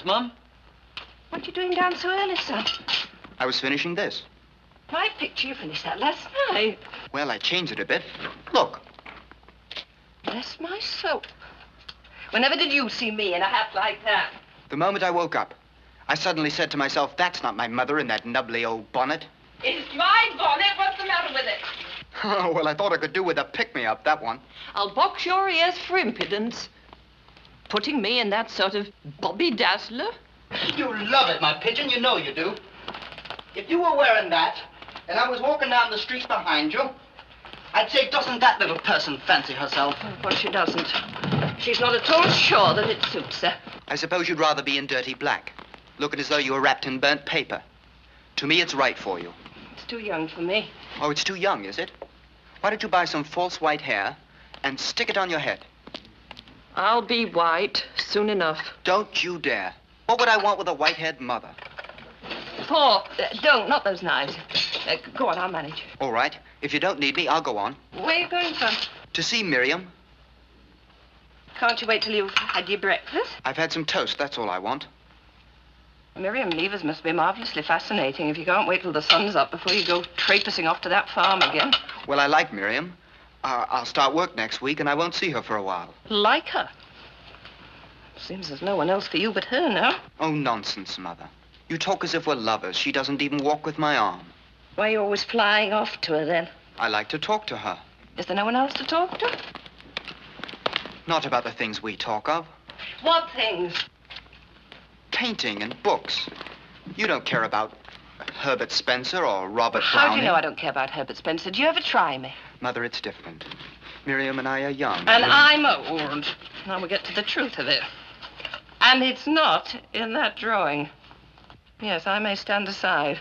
Mum. What are you doing down so early, son? I was finishing this. My picture, you finished that last night. Well, I changed it a bit. Look. Bless my soul. Whenever did you see me in a hat like that? The moment I woke up, I suddenly said to myself, that's not my mother in that nubbly old bonnet. It's my bonnet. What's the matter with it? Oh, well, I thought I could do with a pick-me-up, that one. I'll box your ears for impudence. Putting me in that sort of Bobby Dazzler? You love it, my pigeon. You know you do. If you were wearing that, and I was walking down the street behind you, I'd say, doesn't that little person fancy herself? Well, she doesn't. She's not at all sure that it suits her. I suppose you'd rather be in dirty black, looking as though you were wrapped in burnt paper. To me, it's right for you. It's too young for me. Oh, it's too young, is it? Why don't you buy some false white hair and stick it on your head? I'll be white soon enough. Don't you dare. What would I want with a white-haired mother? Paul, don't, not those knives. Go on, I'll manage. All right. If you don't need me, I'll go on. Where are you going, son? To see Miriam. Can't you wait till you've had your breakfast? I've had some toast, that's all I want. Miriam Levers must be marvelously fascinating if you can't wait till the sun's up before you go traipsing off to that farm again. Well, I like Miriam. I'll start work next week, and I won't see her for a while. Like her? Seems there's no one else for you but her now. Oh, nonsense, Mother. You talk as if we're lovers. She doesn't even walk with my arm. Why are you always flying off to her, then? I like to talk to her. Is there no one else to talk to? Not about the things we talk of. What things? Painting and books. You don't care about Herbert Spencer or Robert How Browning. do you know I don't care about Herbert Spencer? Do you ever try me? Mother, it's different. Miriam and I are young. And I'm old. Now we get to the truth of it. And it's not in that drawing. Yes, I may stand aside.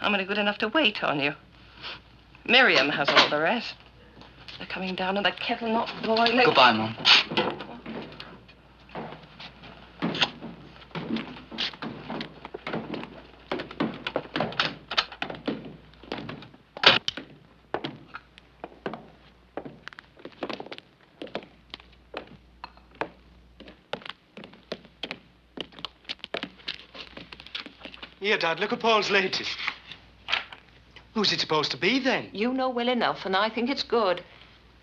I'm only good enough to wait on you. Miriam has all the rest. They're coming down and the kettle not boiling. Goodbye, Mom. Here, Dad, look at Paul's latest. Who's it supposed to be, then? You know well enough, and I think it's good.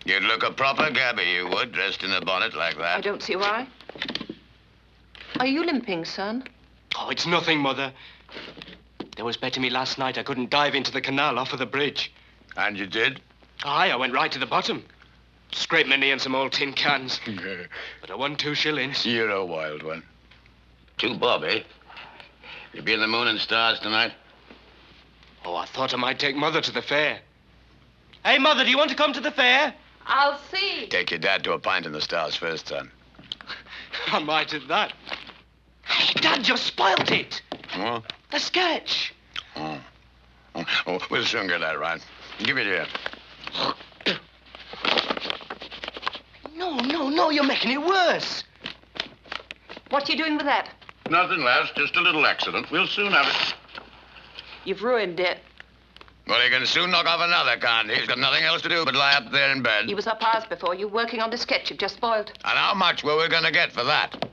You'd look a proper gabby, you would, dressed in a bonnet like that. I don't see why. Are you limping, son? Oh, it's nothing, Mother. There was bet to me last night I couldn't dive into the canal off of the bridge. And you did? Aye, I went right to the bottom. Scraped my knee on some old tin cans. But I won 2 shillings. You're a wild one. 2 bob, eh? You'll be in the Moon and Stars tonight? Oh, I thought I might take Mother to the fair. Hey, Mother, do you want to come to the fair? I'll see. Take your dad to a pint in the Stars first, son. I might at that. Hey, Dad, you spoilt it. What? The sketch. Oh, we'll soon get that right. Give it here. No, you're making it worse. What are you doing with that? Nothing, lass. Just a little accident. We'll soon have it. You've ruined it. Well, he can soon knock off another, can't he? He's got nothing else to do but lie up there in bed. He was up hours before you, working on the sketch you've just spoiled. And how much were we going to get for that?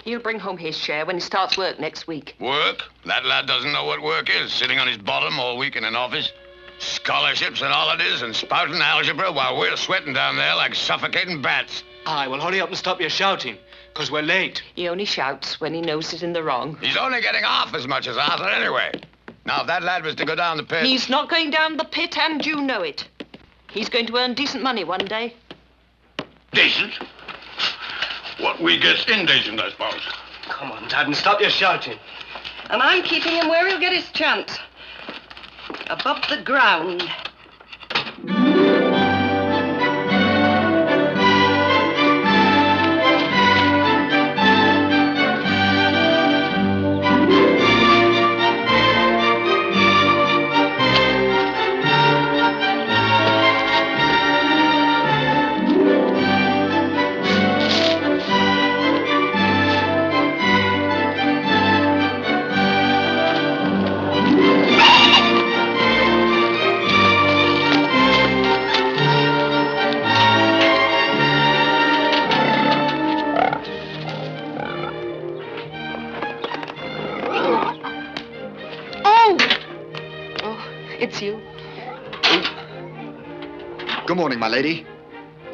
He'll bring home his share when he starts work next week. Work? That lad doesn't know what work is, sitting on his bottom all week in an office. Scholarships and holidays and spouting algebra while we're sweating down there like suffocating bats. Aye, well, hurry up and stop your shouting, because we're late. He only shouts when he knows he's in the wrong. He's only getting half as much as Arthur anyway. Now, if that lad was to go down the pit... He's not going down the pit, and you know it. He's going to earn decent money one day. Decent? What we gets indecent, I suppose. Come on, Dad, and stop your shouting. And I'm keeping him where he'll get his chance. Above the ground. it's you. Good morning, my lady.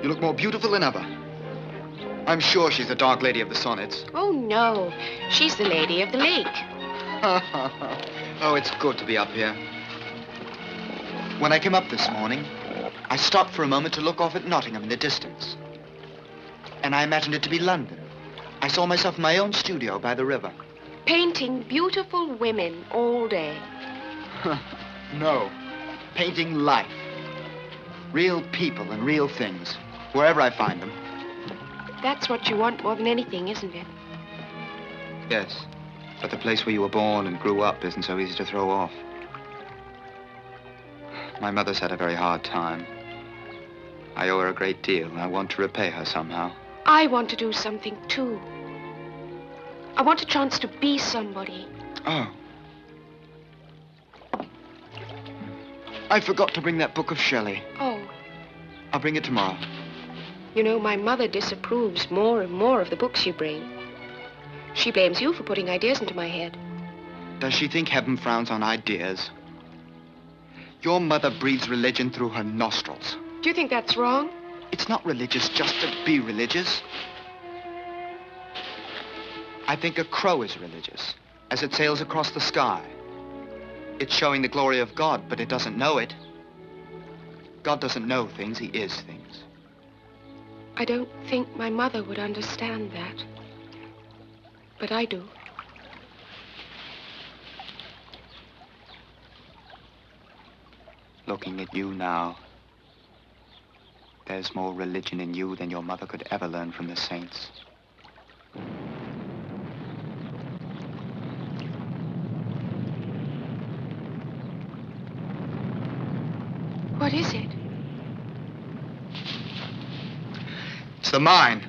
You look more beautiful than ever. I'm sure she's the dark lady of the sonnets. Oh, no. She's the lady of the lake. Oh, it's good to be up here. When I came up this morning, I stopped for a moment to look off at Nottingham in the distance. And I imagined it to be London. I saw myself in my own studio by the river. Painting beautiful women all day. No. Painting life. Real people and real things, wherever I find them. That's what you want more than anything, isn't it? Yes, but the place where you were born and grew up isn't so easy to throw off. My mother's had a very hard time. I owe her a great deal, and I want to repay her somehow. I want to do something, too. I want a chance to be somebody. Oh. I forgot to bring that book of Shelley. Oh. I'll bring it tomorrow. You know, my mother disapproves more and more of the books you bring. She blames you for putting ideas into my head. Does she think heaven frowns on ideas? Your mother breathes religion through her nostrils. Do you think that's wrong? It's not religious just to be religious. I think a crow is religious as it sails across the sky. It's showing the glory of God, but it doesn't know it. God doesn't know things, he is things. I don't think my mother would understand that. But I do. Looking at you now, there's more religion in you than your mother could ever learn from the saints. What is it? It's the mine.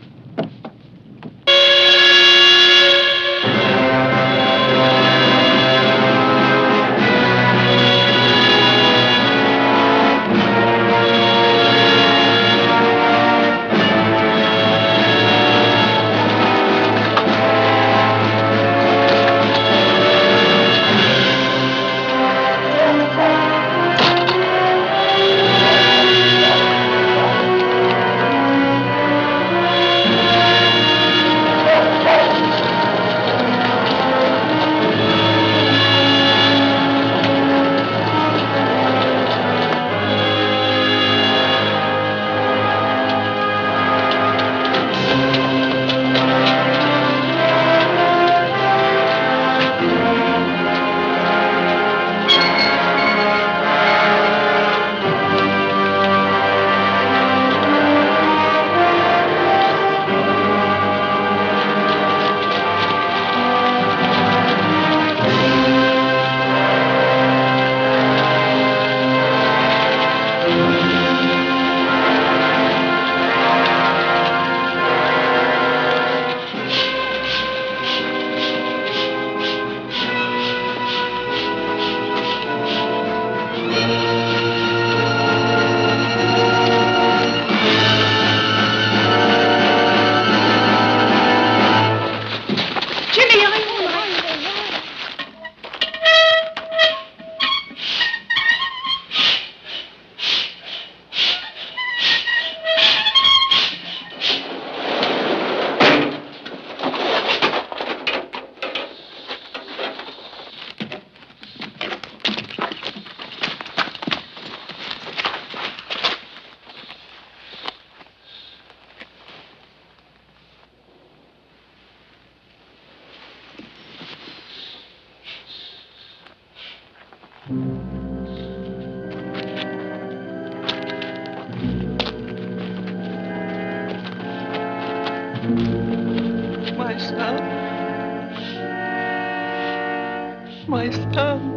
My son. My son.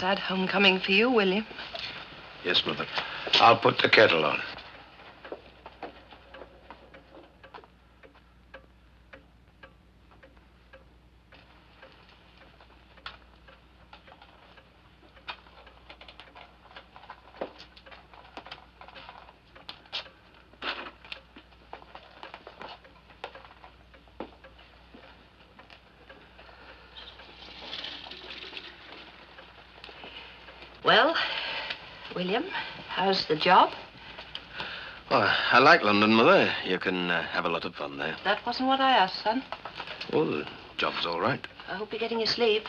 sad homecoming for you, William. Yes, Mother. I'll put the kettle on. Well, William, how's the job? Oh, I like London, Mother. You can have a lot of fun there. That wasn't what I asked, son. Oh, the job's all right. I hope you're getting your sleep.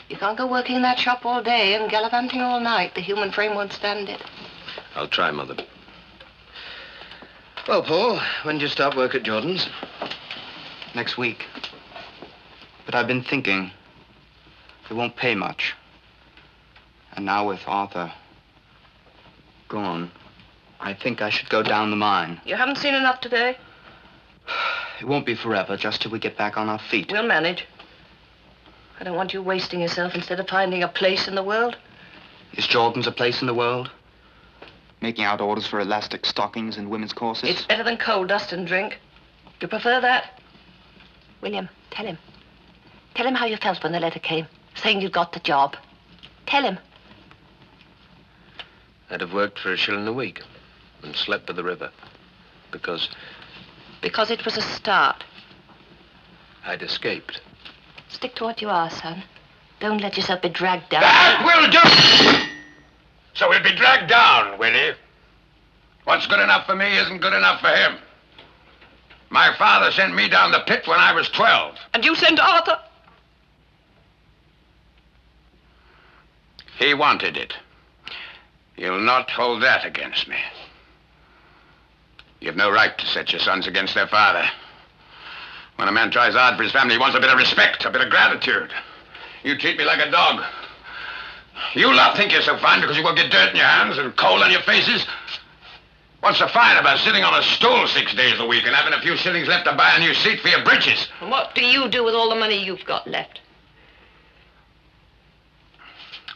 You can't go working in that shop all day and gallivanting all night. The human frame won't stand it. I'll try, Mother. Well, Paul, when do you start work at Jordan's? Next week. But I've been thinking, they won't pay much. And now with Arthur gone, I think I should go down the mine. You haven't seen enough today? It won't be forever, just till we get back on our feet. We'll manage. I don't want you wasting yourself instead of finding a place in the world. Is Jordan's a place in the world? Making out orders for elastic stockings and women's corsets? It's better than coal dust and drink. Do you prefer that? William, tell him. Tell him how you felt when the letter came, saying you got the job. Tell him. I'd have worked for $1 a week and slept by the river because Because it was a start. I'd escaped. Stick to what you are, son. Don't let yourself be dragged down. That will do! So he'll be dragged down, will he? What's good enough for me isn't good enough for him. My father sent me down the pit when I was 12. And you sent Arthur? He wanted it. You'll not hold that against me. You've no right to set your sons against their father. When a man tries hard for his family, he wants a bit of respect, a bit of gratitude. You treat me like a dog. You lot think you're so fine because you won't get dirt in your hands and coal on your faces. What's so fine about sitting on a stool 6 days a week and having a few shillings left to buy a new seat for your breeches? And what do you do with all the money you've got left?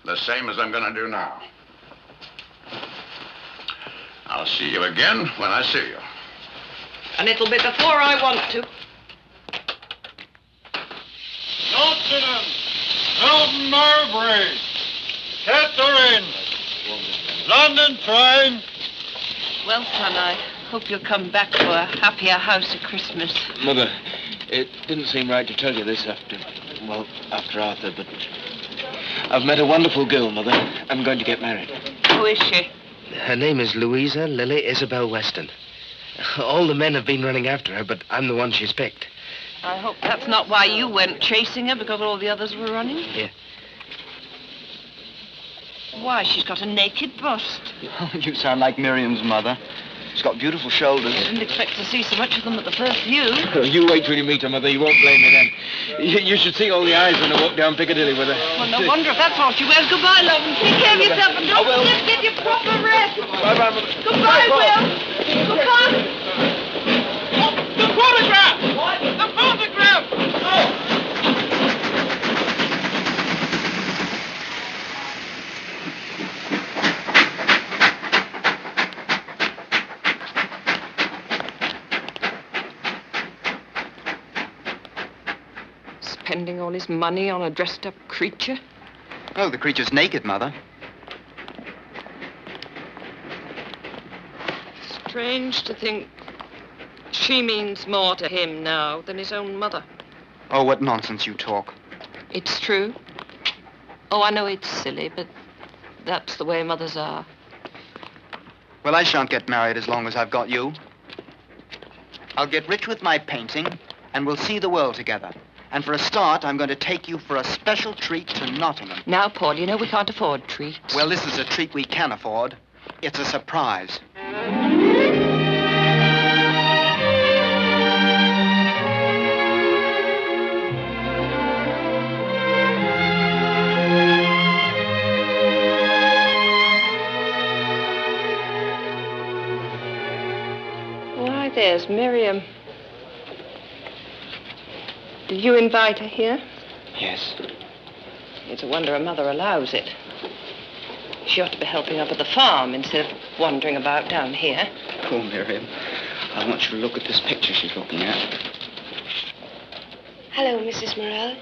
The same as I'm going to do now. I'll see you again when I see you. And it'll be before I want to. Nottingham, Elton Marbury, Catherine, London train. Well, son, I hope you'll come back for a happier house at Christmas. Mother, it didn't seem right to tell you this after Arthur, but I've met a wonderful girl, Mother. I'm going to get married. Who is she? Her name is Louisa Lily Isabel Weston. All the men have been running after her, but I'm the one she's picked. I hope that's not why you went chasing her, because all the others were running. Yeah. Why, she's got a naked bust. Oh, you sound like Miriam's mother. She's got beautiful shoulders. I didn't expect to see so much of them at the first view. You wait till you meet her, Mother. You won't blame me then. You should see all the eyes when I walk down Piccadilly with her. Well, no wonder if that's all she wears. Goodbye, love, and take care of yourself, and don't forget to get your proper rest. Bye-bye, Mother. Goodbye, Will. Goodbye. The photograph! What? The photograph! Oh! Spending all his money on a dressed-up creature. Oh, the creature's naked, Mother. Strange to think she means more to him now than his own mother. Oh, what nonsense you talk. It's true. Oh, I know it's silly, but that's the way mothers are. Well, I shan't get married as long as I've got you. I'll get rich with my painting, and we'll see the world together. And for a start, I'm going to take you for a special treat to Nottingham. Now, Paul, you know we can't afford treats. Well, this is a treat we can afford. It's a surprise. Why, there's Miriam. Did you invite her here? Yes. It's a wonder a mother allows it. She ought to be helping up at the farm instead of wandering about down here. Poor Miriam. I want you to look at this picture she's looking at. Hello, Mrs. Morell.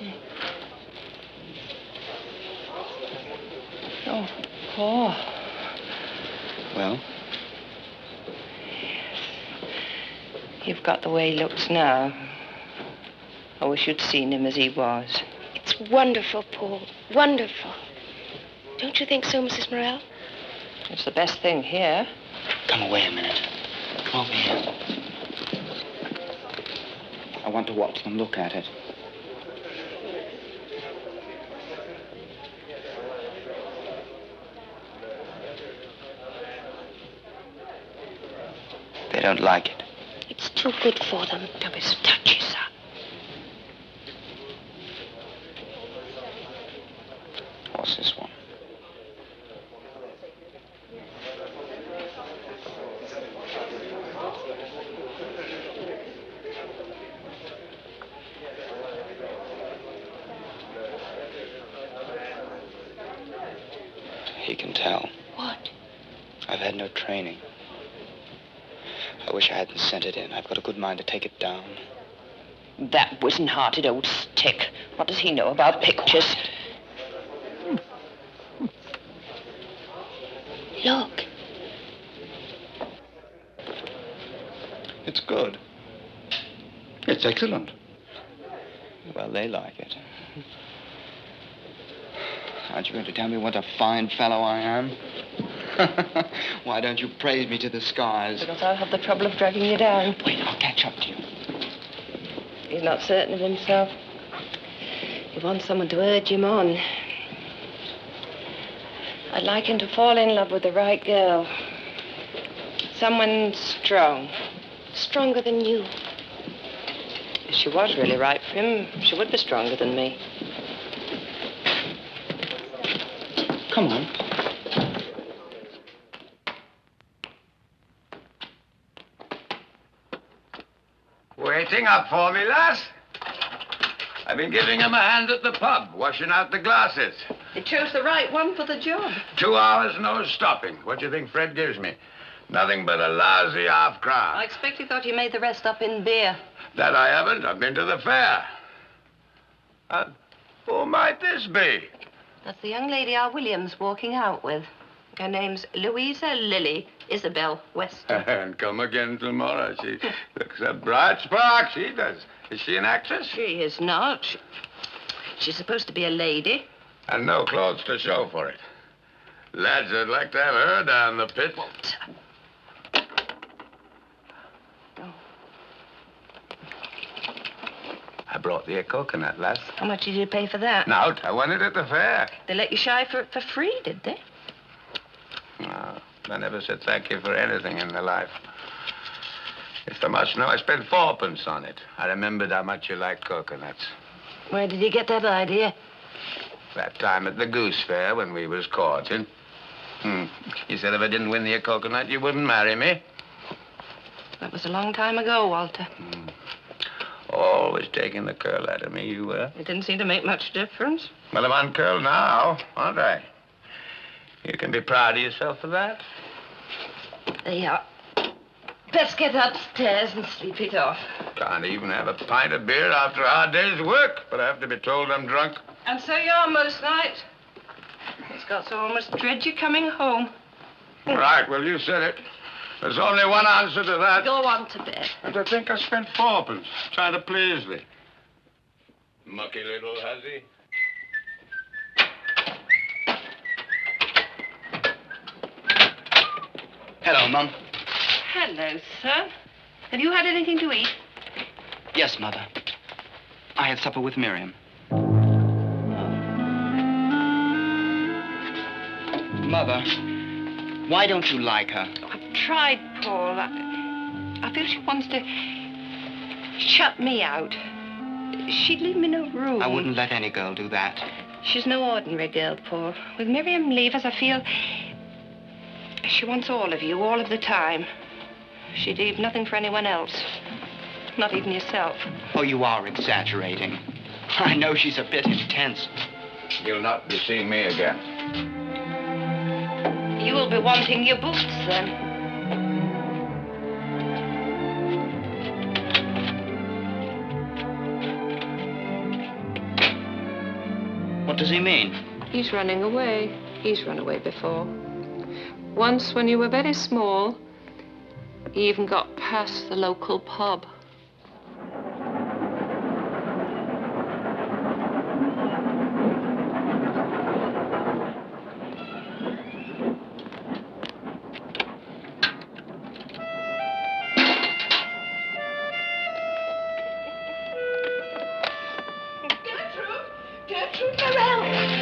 Oh, Paul. Well? You've got the way he looks now. I wish you'd seen him as he was. It's wonderful, Paul. Wonderful. Don't you think so, Mrs. Morell? It's the best thing here. Come away a minute. Come over here. I want to watch them look at it. They don't like it. It's too good for them. Don't be so touchy, son. What's this one? He can tell. What? I've had no training. I wish I hadn't sent it in. I've got a good mind to take it down. That wizen-hearted old stick. What does he know about pictures? Look. It's good. It's excellent. Well, they like it. Aren't you going to tell me what a fine fellow I am? Why don't you praise me to the skies? Because I'll have the trouble of dragging you down. Wait, I'll catch up to you. He's not certain of himself. He wants someone to urge him on. I'd like him to fall in love with the right girl. Someone strong. Stronger than you. If she was really right for him, she would be stronger than me. Come on. Waiting up for me, lass? I've been giving him a hand at the pub, washing out the glasses. He chose the right one for the job. 2 hours, no stopping. What do you think Fred gives me? Nothing but a lousy half-crown. I expect you thought you made the rest up in beer. That I haven't. I've been to the fair. Who might this be? That's the young lady our William's walking out with. Her name's Louisa Lily Isabel Weston. And come again tomorrow. She looks a bright spark, she does. Is she an actress? She is not. She's supposed to be a lady. And no clothes to show for it. Lads, I'd like to have her down the pit. What? I brought you a coconut, lass. How much did you pay for that? Now, I won it at the fair. They let you shy for free, did they? No, I never said thank you for anything in my life. If so much know, I spent 4p on it. I remembered how much you liked coconuts. Where did you get that idea? That time at the goose fair when we was courting. You said if I didn't win you a coconut, you wouldn't marry me. That was a long time ago, Walter. Always taking the curl out of me, you were. It didn't seem to make much difference. Well, I'm uncurled now, aren't I? You can be proud of yourself for that. There you are. Let's get upstairs and sleep it off. Can't even have a pint of beer after a hard day's work, but I have to be told I'm drunk. And so you are most nights. It's got so I almost dread you coming home. Right, well, you said it. There's only one answer to that. Go on to bed. And I think I spent 4p trying to please me. Mucky little hussy. Hello, Mum. Hello, son. Have you had anything to eat? Yes, Mother. I had supper with Miriam. Mother, why don't you like her? I've tried, Paul. I feel she wants to shut me out. She'd leave me no room. I wouldn't let any girl do that. She's no ordinary girl, Paul. With Miriam leave us, I feel she wants all of you, all of the time. She'd leave nothing for anyone else. Not even yourself. Oh, you are exaggerating. I know she's a bit intense. You'll not be seeing me again. You will be wanting your boots then. What does he mean? He's running away. He's run away before. Once, when you were very small, he even got past the local pub.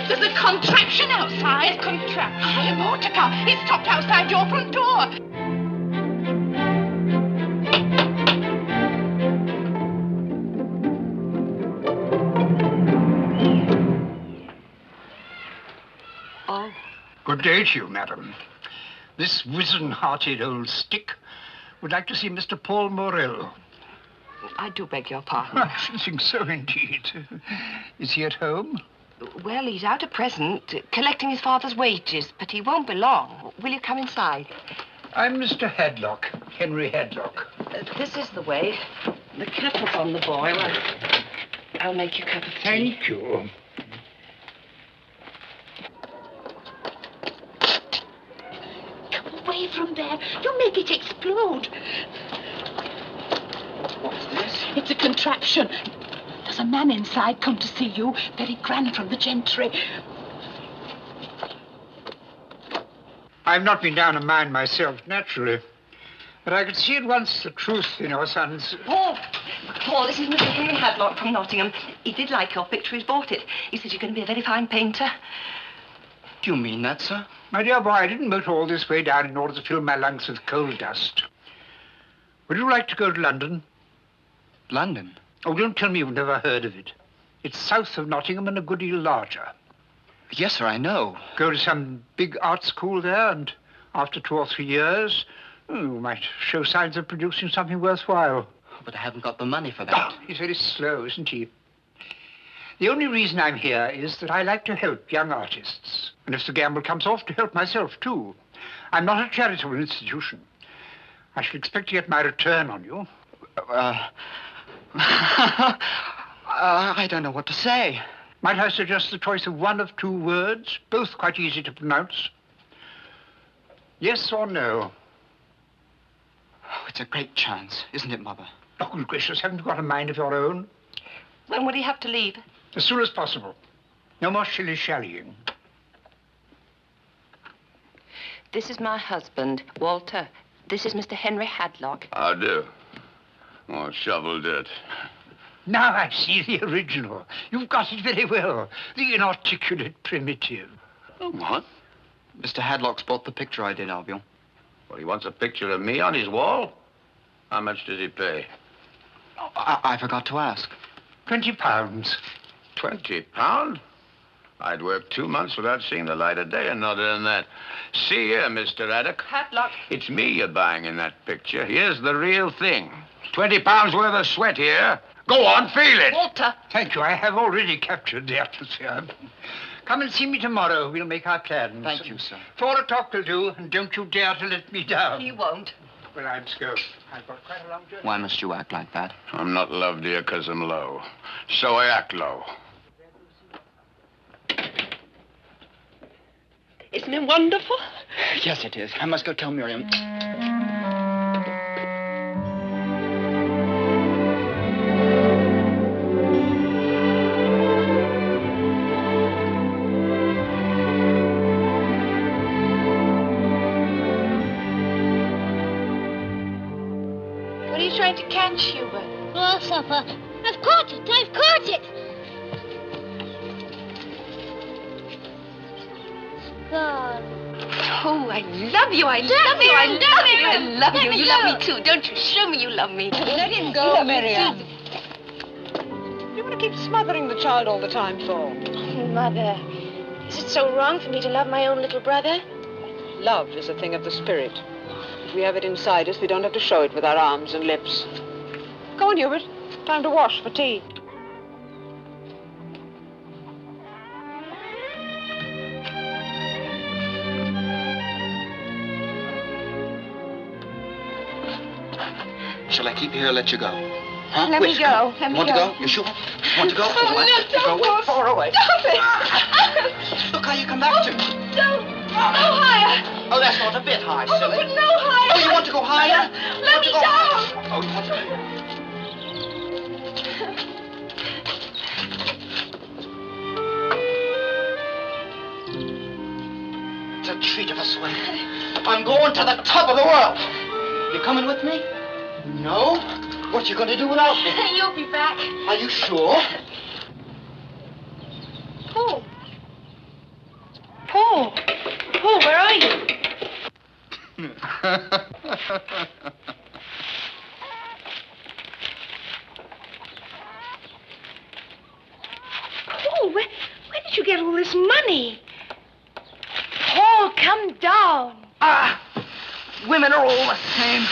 There's a contraption outside. Contraption? A motor car. It's stopped outside your front door. Oh. Good day to you, madam. This wizen-hearted old stick would like to see Mr. Paul Morel. I do beg your pardon. I should think so, indeed. Is he at home? Well, he's out at present, collecting his father's wages, but he won't be long. Will you come inside? I'm Mr. Hadlock, Henry Hadlock. This is the way. The kettle's on the boil. I'll make you a cup of tea. Thank you. Come away from there. You'll make it explode. What's this? It's a contraption. There's a man inside come to see you, very grand from the gentry. I've not been down a mine myself, naturally. But I could see at once the truth in your son's... Paul, this is Mr. Henry Hadlock from Nottingham. He did like your picture. He's bought it. He said you're going to be a very fine painter. Do you mean that, sir? My dear boy, I didn't motor all this way down in order to fill my lungs with coal dust. Would you like to go to London? London? Oh, don't tell me you've never heard of it. It's south of Nottingham and a good deal larger. Yes, sir, I know. Go to some big art school there, and after 2 or 3 years, you might show signs of producing something worthwhile. But I haven't got the money for that. Oh, he's very slow, isn't he? The only reason I'm here is that I like to help young artists. And if the gamble comes off, to help myself, too. I'm not a charitable institution. I shall expect to get my return on you. I don't know what to say. Might I suggest the choice of 1 of 2 words, both quite easy to pronounce? Yes or no? Oh, it's a great chance, isn't it, Mother? Oh, good gracious, haven't you got a mind of your own? When would he have to leave? As soon as possible. No more shilly-shallying. This is my husband, Walter. This is Mr. Henry Hadlock. How do? Oh, shoveled it. Now I see the original. You've got it very well. The inarticulate primitive. Oh, what? Mr. Hadlock's bought the picture I did of you. Well, he wants a picture of me on his wall? How much did he pay? Oh, I forgot to ask. £20. 20 pound? I'd work 2 months without seeing the light of day and not earn that. See here, Mr. Haddock. Hadlock. It's me you're buying in that picture. Here's the real thing. 20 pounds worth of sweat here. Go on, feel it. Walter. Thank you. I have already captured the atmosphere. Come and see me tomorrow. We'll make our plans. Thank you, sir. 4 o'clock will do, and don't you dare to let me down. He won't. Well, I must go. I've got quite a long journey. Why must you act like that? I'm not low, dear, 'cause I'm low. So I act low. Isn't it wonderful? Yes, it is. I must go tell Miriam. What are you trying to catch, Hubert? Grasshopper. I've caught it. I've caught it. Gone. Oh, I love you. I love you. I love you. I love you. You love me too. Don't you? Show me you love me. Let him go, Miriam. You want to keep smothering the child all the time for? Oh, Mother, is it so wrong for me to love my own little brother? Love is a thing of the spirit. If we have it inside us, we don't have to show it with our arms and lips. Go on, Hubert. Time to wash for tea. Shall I keep you here or let you go? Huh? Let me go. Let me Want go. to go? You sure? Want to go? Oh, no, don't go away. Far away. Stop it. Look how you come back to. Don't. No higher. Oh, that's not a bit high, Oh, silly. but no higher. Oh, you want to go higher? Let me down. Oh, you want to... It's a treat of a swing. I'm going to the top of the world. You coming with me? No? What you going to do without me? You'll be back. Are you sure? Paul. Paul. Paul, where are you? Paul, where did you get all this money? Paul, come down. Ah! Women are all the same.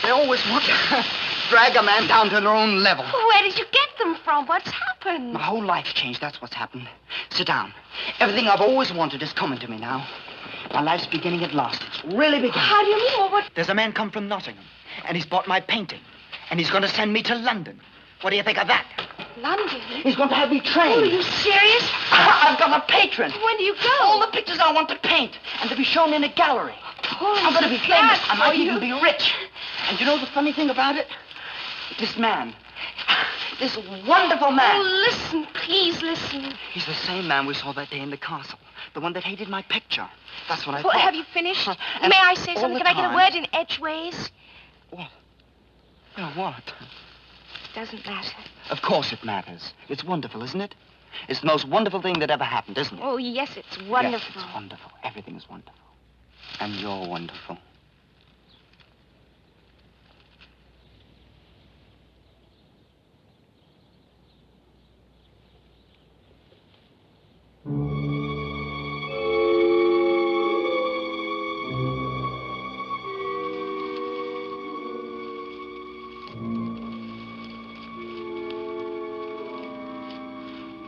They always want to drag a man down to their own level. Where did you get them from? What's happened? My whole life's changed. That's what's happened. Sit down. Everything I've always wanted is coming to me now. My life's beginning at last. It's really beginning. How do you mean? What? There's a man come from Nottingham, and he's bought my painting, and he's going to send me to London. What do you think of that? London? He's going to have me trained. Oh, are you serious? I've got a patron. When do you go? All the pictures I want to paint and to be shown in a gallery. Paul, I'm going to be famous. I might you. even be rich. And you know the funny thing about it? This man, this wonderful man. Oh, listen, please listen. He's the same man we saw that day in the castle. The one that hated my picture. That's what I Paul, thought. have you finished? And May I say all something? the Can I get a time- word in edgeways? What? Yeah, what? Doesn't matter. Of course it matters. It's wonderful, isn't it? It's the most wonderful thing that ever happened, isn't it? Oh, yes, it's wonderful. Yes, it's wonderful. Everything is wonderful. And you're wonderful.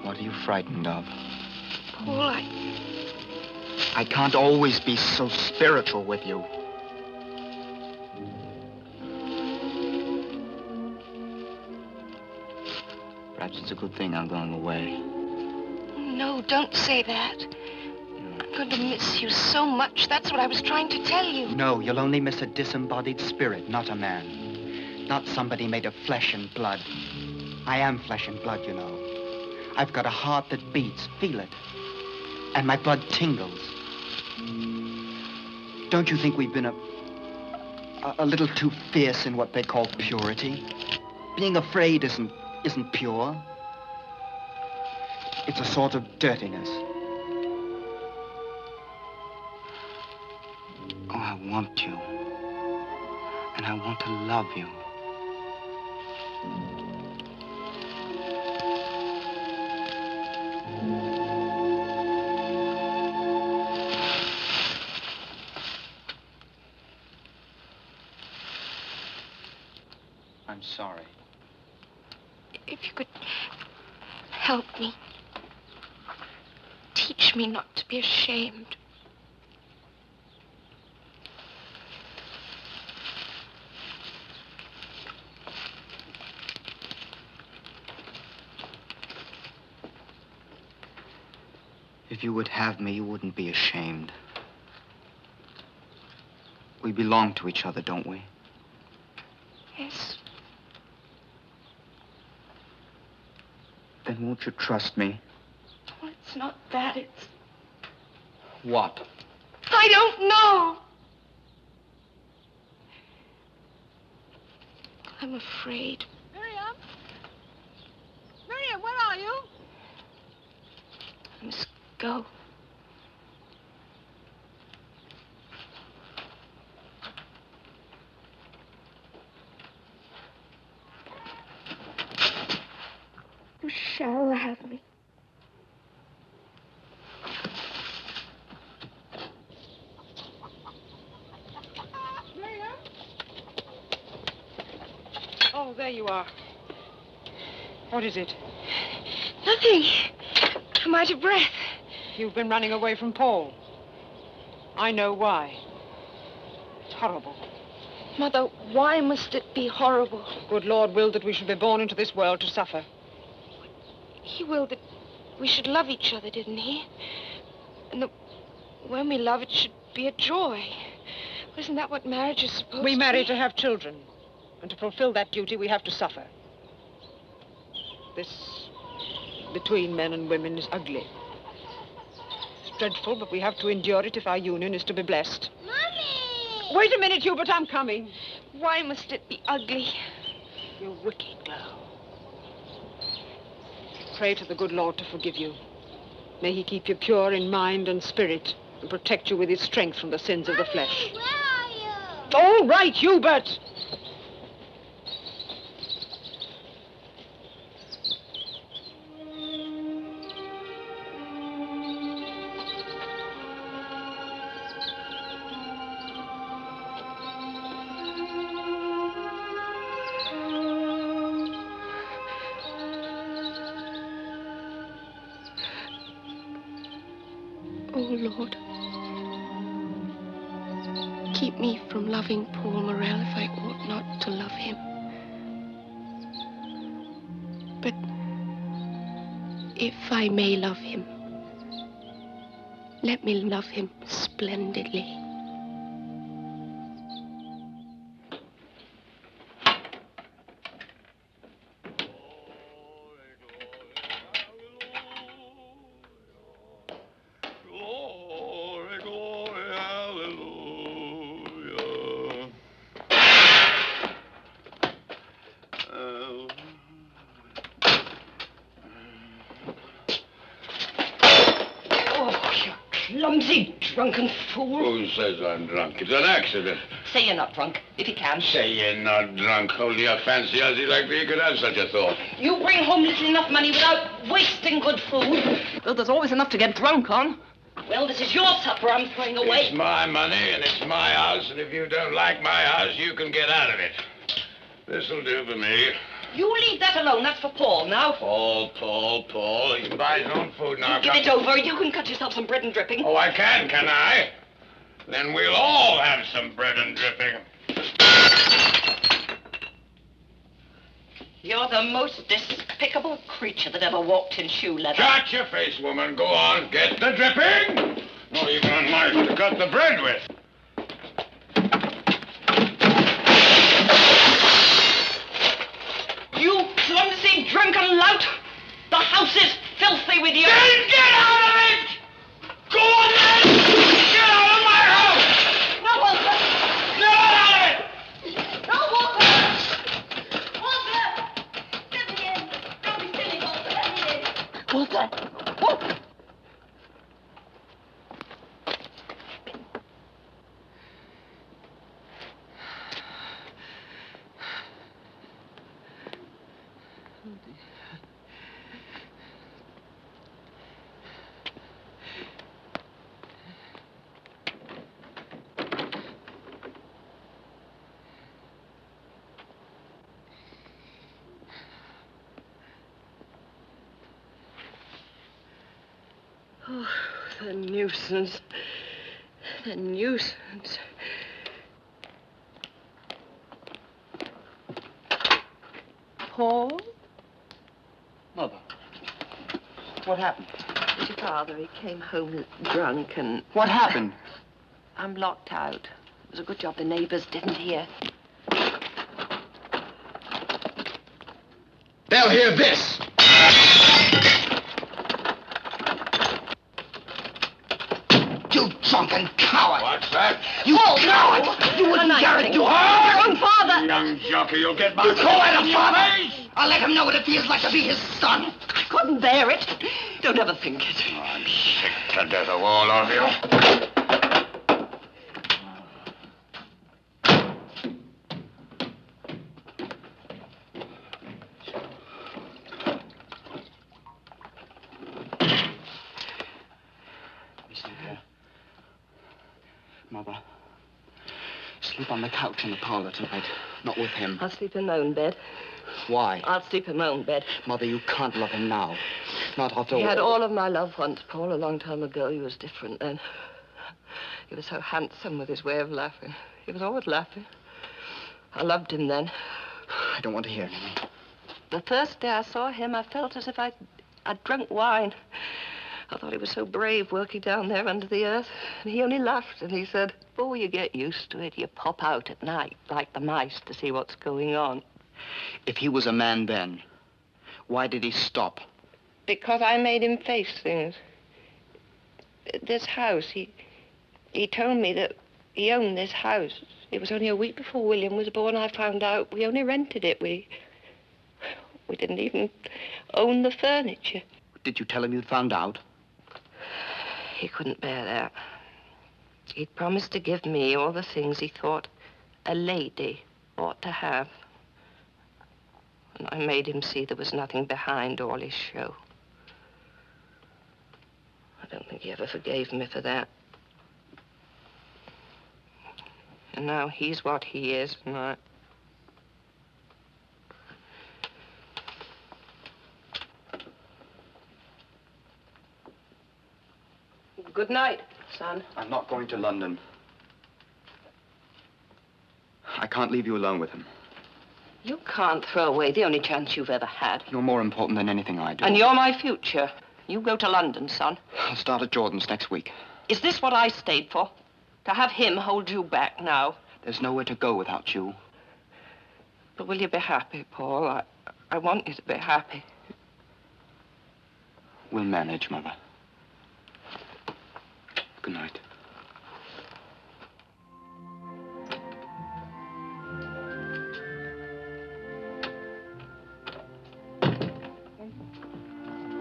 What are you frightened of? Paul, I can't always be so spiritual with you. Perhaps it's a good thing I'm going away. No, don't say that. I'm going to miss you so much. That's what I was trying to tell you. No, you'll only miss a disembodied spirit, not a man. Not somebody made of flesh and blood. I am flesh and blood, you know. I've got a heart that beats, feel it. And my blood tingles. Don't you think we've been a little too fierce in what they call purity? Being afraid isn't pure. It's a sort of dirtiness. Oh, I want you. And I want to love you. I'm sorry. If you could help me. Teach me not to be ashamed. If you would have me, you wouldn't be ashamed. We belong to each other, don't we? Yes. Then won't you trust me? Oh, it's not that. It's... What? I don't know. I'm afraid. Miriam? Miriam, where are you? I must go. You shall have me. Miriam? Oh, there you are. What is it? Nothing. I'm out of breath. You've been running away from Paul. I know why. It's horrible. Mother, why must it be horrible? Good Lord willed that we should be born into this world to suffer. He willed that we should love each other, didn't he? And that when we love, it should be a joy. Isn't that what marriage is supposed to be? We marry to have children. And to fulfill that duty, we have to suffer. This between men and women is ugly. It's dreadful, but we have to endure it if our union is to be blessed. Mommy! Wait a minute, Hubert, I'm coming. Why must it be ugly? You wicked girl. Pray to the good Lord to forgive you. May he keep you pure in mind and spirit and protect you with his strength from the sins of the flesh. Where are you? All right, Hubert! Oh, Lord. Keep me from loving Paul Morell if I ought not to love him. But if I may love him, let me love him splendidly. Clumsy, drunken fool. Who says I'm drunk? It's an accident. Say you're not drunk, if you can. Say you're not drunk. Only a fancy Aussie like me could have such a thought. You bring home little enough money without wasting good food. Well, there's always enough to get drunk on. Well, this is your supper I'm throwing away. It's my money and it's my house, and if you don't like my house, you can get out of it. This'll do for me. You leave that alone. That's for Paul now. Paul. He can buy his own food now. Give it over. You can cut yourself some bread and dripping. Oh, I can I? Then we'll all have some bread and dripping. You're the most despicable creature that ever walked in shoe leather. Shut your face, woman. Go on. Get the dripping. Not even a knife to cut the bread with. You clumsy, drunken lout! The house is filthy with you! Then get out of it! Go on, then! Get out of my house! No, Walter! Get out of it! No, Walter! Walter! Let me in. Don't be silly, Walter. Let me in. Walter! Walter! Oh, the nuisance. The nuisance. Paul? Mother, what happened? It's your father. He came home drunk and... What happened? I'm locked out. It was a good job the neighbors didn't hear. They'll hear this. You drunken coward! What's that? You coward! You wouldn't dare to do Your own father! Young jockey, you'll get my... You call it a father? face! I'll let him know what it feels like to be his son. I couldn't bear it. Don't ever think it. Oh, I'm sick to death of all of you. Listen here. Mother, sleep on the couch in the parlor tonight. Not with him. I'll sleep in my own bed. Why? I'll sleep in my own bed. Mother, you can't love him now. Not after He had all of my love once, Paul, a long time ago. He was different then. He was so handsome with his way of laughing. He was always laughing. I loved him then. I don't want to hear anything. The first day I saw him, I felt as if I'd drunk wine. I thought he was so brave working down there under the earth. And he only laughed and he said, "Oh, you get used to it. You pop out at night like the mice to see what's going on." If he was a man then, why did he stop? Because I made him face things. This house, he told me that he owned this house. It was only a week before William was born. I found out we only rented it. We didn't even own the furniture. Did you tell him you'd found out? He couldn't bear that. He'd promised to give me all the things he thought a lady ought to have. And I made him see there was nothing behind all his show. I don't think he ever forgave me for that. And now he's what he is, and I... Good night, son. I'm not going to London. I can't leave you alone with him. You can't throw away the only chance you've ever had. You're more important than anything I do. And you're my future. You go to London, son. I'll start at Jordan's next week. Is this what I stayed for? To have him hold you back now? There's nowhere to go without you. But will you be happy, Paul? I want you to be happy. We'll manage, Mother. Good night.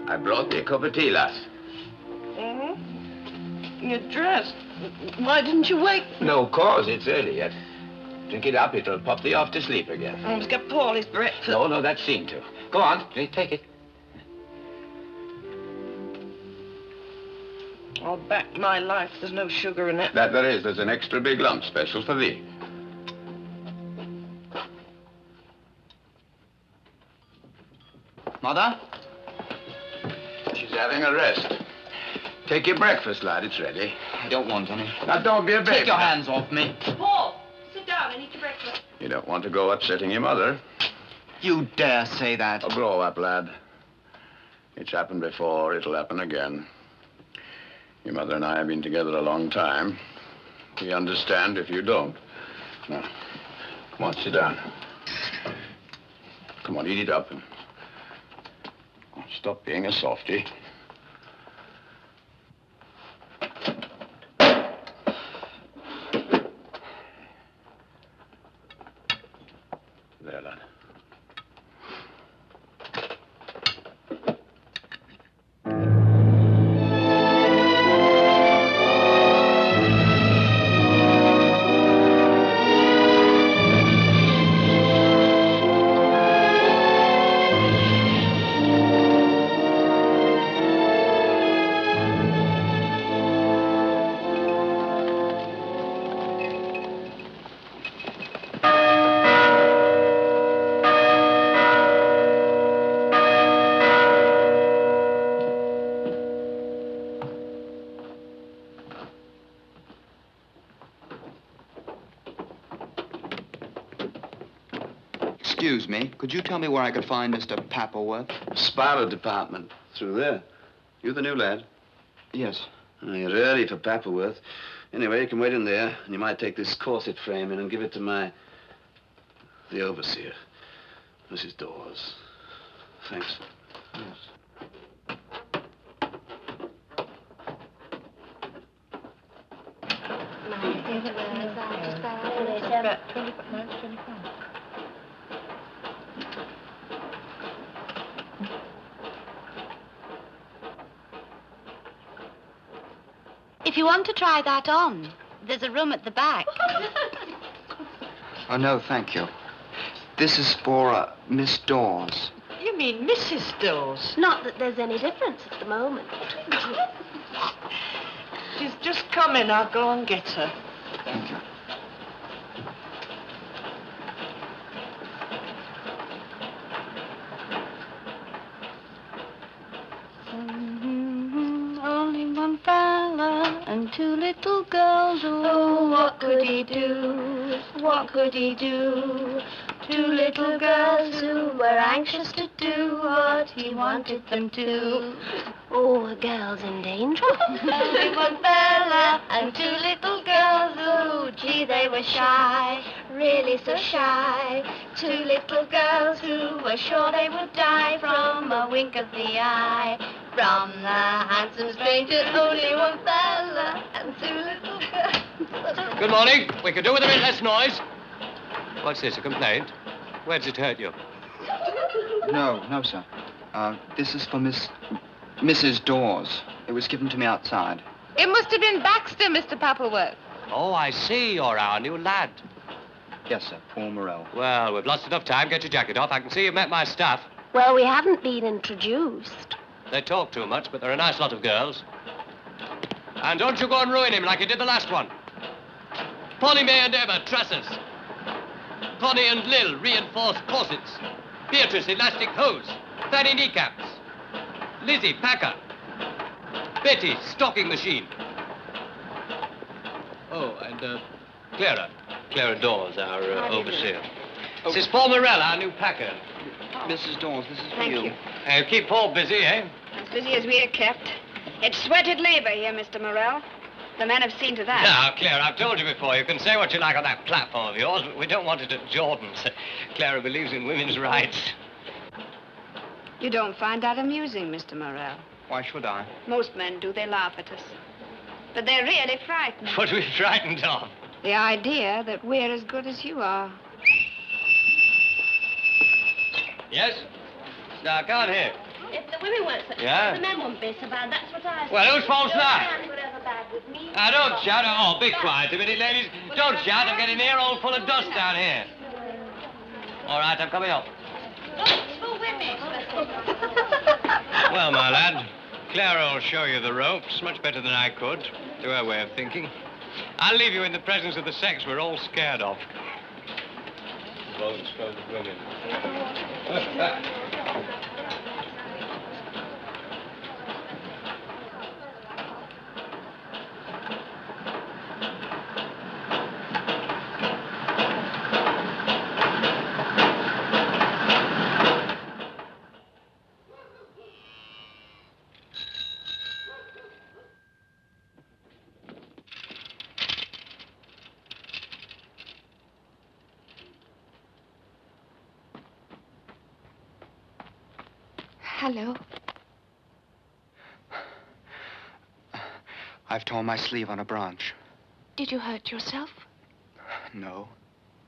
I brought you a cup of tea, lass. Mm-hmm. You're dressed. Why didn't you wake? No cause, it's early yet. Drink it up, it'll pop thee off to sleep again. I must get Paul his breakfast. No, that's seen to. Go on, take it. I'll back my life. There's no sugar in it. That there is. There's an extra big lump special for thee. Mother? She's having a rest. Take your breakfast, lad. It's ready. I don't want any. Now, don't be a baby. Take your hands off me. Paul, sit down and eat your breakfast. You don't want to go upsetting your mother. You dare say that? Oh, grow up, lad. It's happened before. It'll happen again. Your mother and I have been together a long time. We understand if you don't. Now, come on, sit down. Come on, eat it up. And stop being a softy. There, lad. Excuse me, could you tell me where I could find Mr. Pappleworth? Spiral department. Through there. You the new lad? Yes. Oh, you're early for Pappleworth. Anyway, you can wait in there, and you might take this corset frame in and give it to the overseer, Mrs. Dawes. Thanks. Yes. If you want to try that on, there's a room at the back. Oh, no, thank you. This is for Miss Dawes. You mean Mrs. Dawes? Not that there's any difference at the moment. She's just coming. I'll go and get her. Thank you. Only one fella and two little girls. Oh, what could he do? What could he do? Two little girls who were anxious to do what he wanted them to. Oh, girls in danger. Only one fella and two little girls. Oh, gee, they were shy, really so shy. Two little girls who were sure they would die from a wink of the eye. From the handsome stranger, only one fella and two little girls. Good morning. We could do with a bit less noise. What's this, a complaint? Where does it hurt you? No, sir. This is for Mrs. Dawes. It was given to me outside. It must have been Baxter, Mr. Pappleworth. Oh, I see. You're our new lad. Yes, sir. Paul Morell. Well, we've lost enough time. Get your jacket off. I can see you've met my staff. Well, we haven't been introduced. They talk too much, but they're a nice lot of girls. And don't you go and ruin him like you did the last one. Polly May and Emma, trusses. Connie and Lil, reinforced corsets. Beatrice, elastic hose. Fanny, kneecaps. Lizzie, packer. Betty, stocking machine. Oh, and Clara Dawes, our overseer. Oh. This is Paul Morell, our new packer. Mrs. Dawes, this is for Thank you. you. Keep Paul busy, eh? As busy as we are kept. It's sweated labor here, Mr. Morell. The men have seen to that. Now, Clara, I've told you before, you can say what you like on that platform of yours, but we don't want it at Jordan's. Clara believes in women's rights. You don't find that amusing, Mr. Morell. Why should I? Most men do. They laugh at us. But they're really frightened. What are we frightened of? The idea that we're as good as you are. Yes? No, I can't hear. If the women weren't so Yeah? the men wouldn't be so bad. That's what I said. Well, whose fault's that? No man were ever bad with me. Now, don't shout. Oh, be quiet a minute, ladies. Don't shout. I'm getting ear all full of dust down here. All right, I'm coming up. For women. Well, my lad, Clara will show you the ropes much better than I could, to her way of thinking. I'll leave you in the presence of the sex we're all scared of. Bones full of women. Hello. I've torn my sleeve on a branch. Did you hurt yourself? No.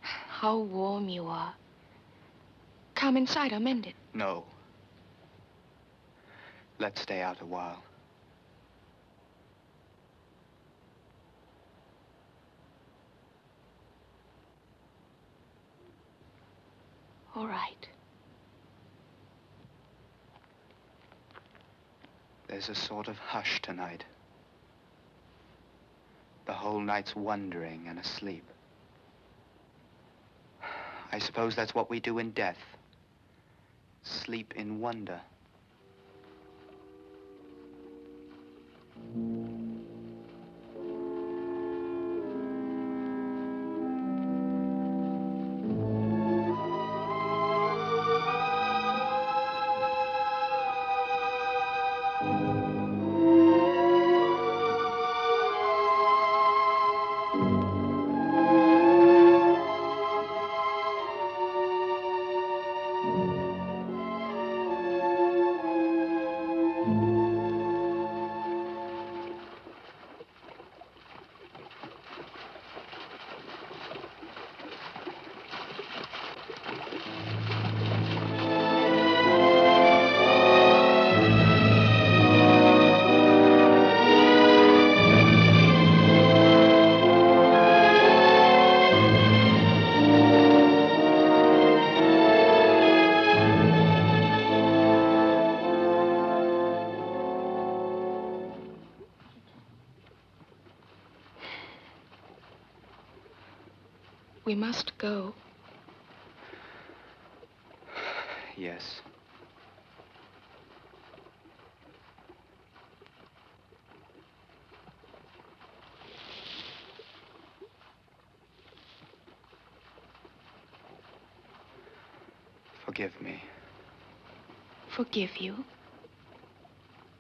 How warm you are. Come inside, I'll mend it. No. Let's stay out a while. All right. There's a sort of hush tonight. The whole night's wondering and asleep. I suppose that's what we do in death. Sleep in wonder. We must go. Yes. Forgive me. Forgive you?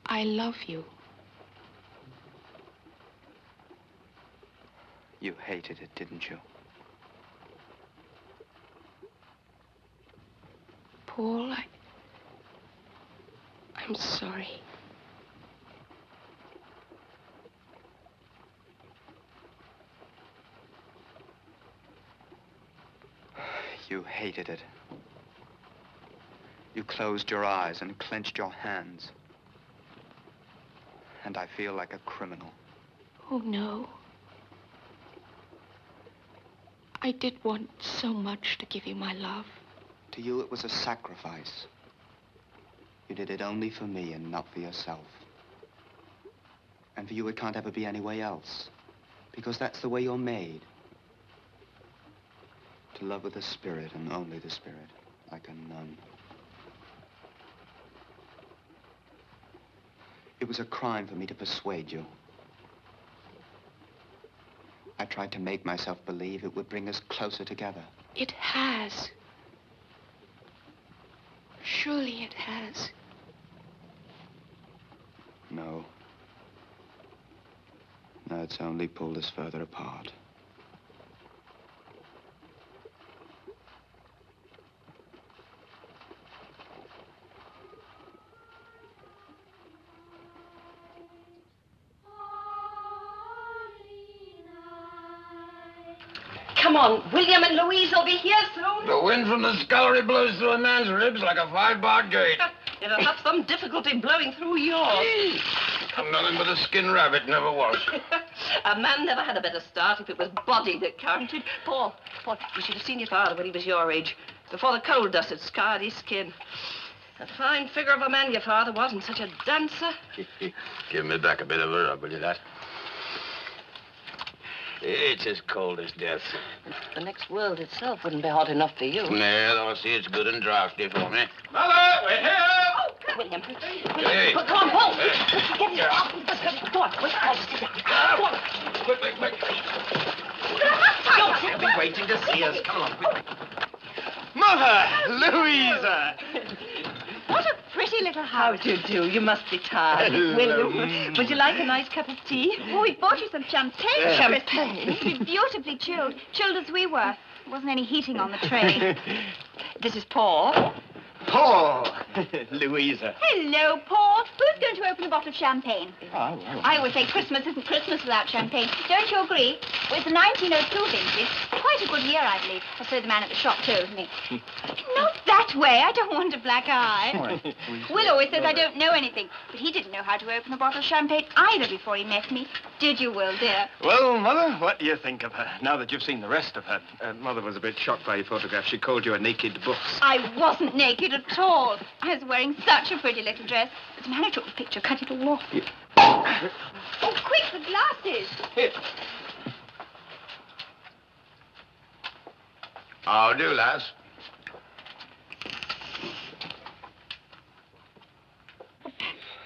I love you. You hated it, didn't you? Paul, I'm sorry. You hated it. You closed your eyes and clenched your hands. And I feel like a criminal. Oh, no. I did want so much to give you my love. To you, it was a sacrifice. You did it only for me and not for yourself. And for you, it can't ever be any way else. Because that's the way you're made. To love with the spirit and only the spirit, like a nun. It was a crime for me to persuade you. I tried to make myself believe it would bring us closer together. It has. Surely it has. No. No, it's only pulled us further apart. Come on, William and Louise will be here soon. The wind from the scullery blows through a man's ribs like a 5-bar gate. It'll have some difficulty blowing through yours. I'm nothing but a skin rabbit, never was. A man never had a better start if it was body that counted. Paul, you should have seen your father when he was your age, before the coal dust had scarred his skin. A fine figure of a man your father was, and such a dancer. Give me back a bit of her, will you that? It's as cold as death. The next world itself wouldn't be hot enough for you. Nah, though I see it's good and drafty for me. Mother, we're here! Oh, William. Hey. Come on, Paul. Get here. Go on, wait. I'll sit down. Go on. Quick. They'll be waiting to see us. Come along, quick. Mother! Louisa! What a pretty little How house. do you do? You must be tired. William, would you like a nice cup of tea? Oh, we bought you some champagne for Champagne? Christmas. It'll be beautifully chilled. Chilled as we were. There wasn't any heating on the train. This is Paul. Paul! Louisa. Hello, Paul. Who's going to open a bottle of champagne? Oh, well. I always say Christmas isn't Christmas without champagne. Don't you agree? Well, it's a 1902 vintage. Quite a good year, I believe. Or so the man at the shop told me. Not that way. I don't want a black eye. Will always says I don't know anything. But he didn't know how to open a bottle of champagne either before he met me. Did you, Will, dear? Well, Mother, what do you think of her, now that you've seen the rest of her? Mother was a bit shocked by your photograph. She called you a naked books. I wasn't naked at all. I was wearing such a pretty little dress. But the man who took the picture cut it all off. Oh, quick, the glasses. Here. How do, lass?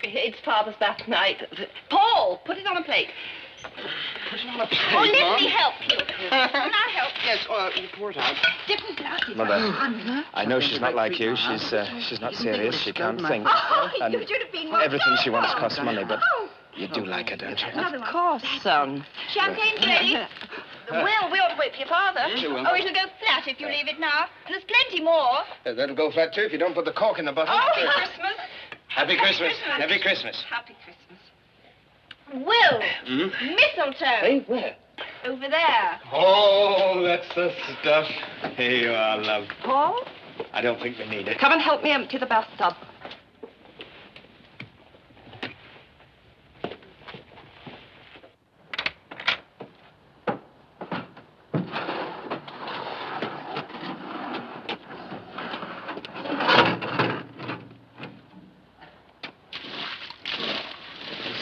It's Father's bath night. Paul, put it on a plate. Put it on a plate, Oh, let me help you. Can I help? Yes, you pour it out. Different glasses. Mother, I know she's not like you. She's not serious. She can't think. Oh, And you should have been more everything she wants careful. costs money, but Oh. you do like her, don't you? Of course, son. Champagne's ready. Will, we ought to wait for your father. She will. Oh, it'll go flat if you leave it now. And there's plenty more. That'll go flat, too, if you don't put the cork in the bottle. Oh, Christmas. Happy Christmas. Happy Christmas. Happy Christmas. Will, mistletoe. Hey, where? Over there. Oh, that's the stuff. Here you are, love. Paul, I don't think we need it. come and help me empty the bathtub.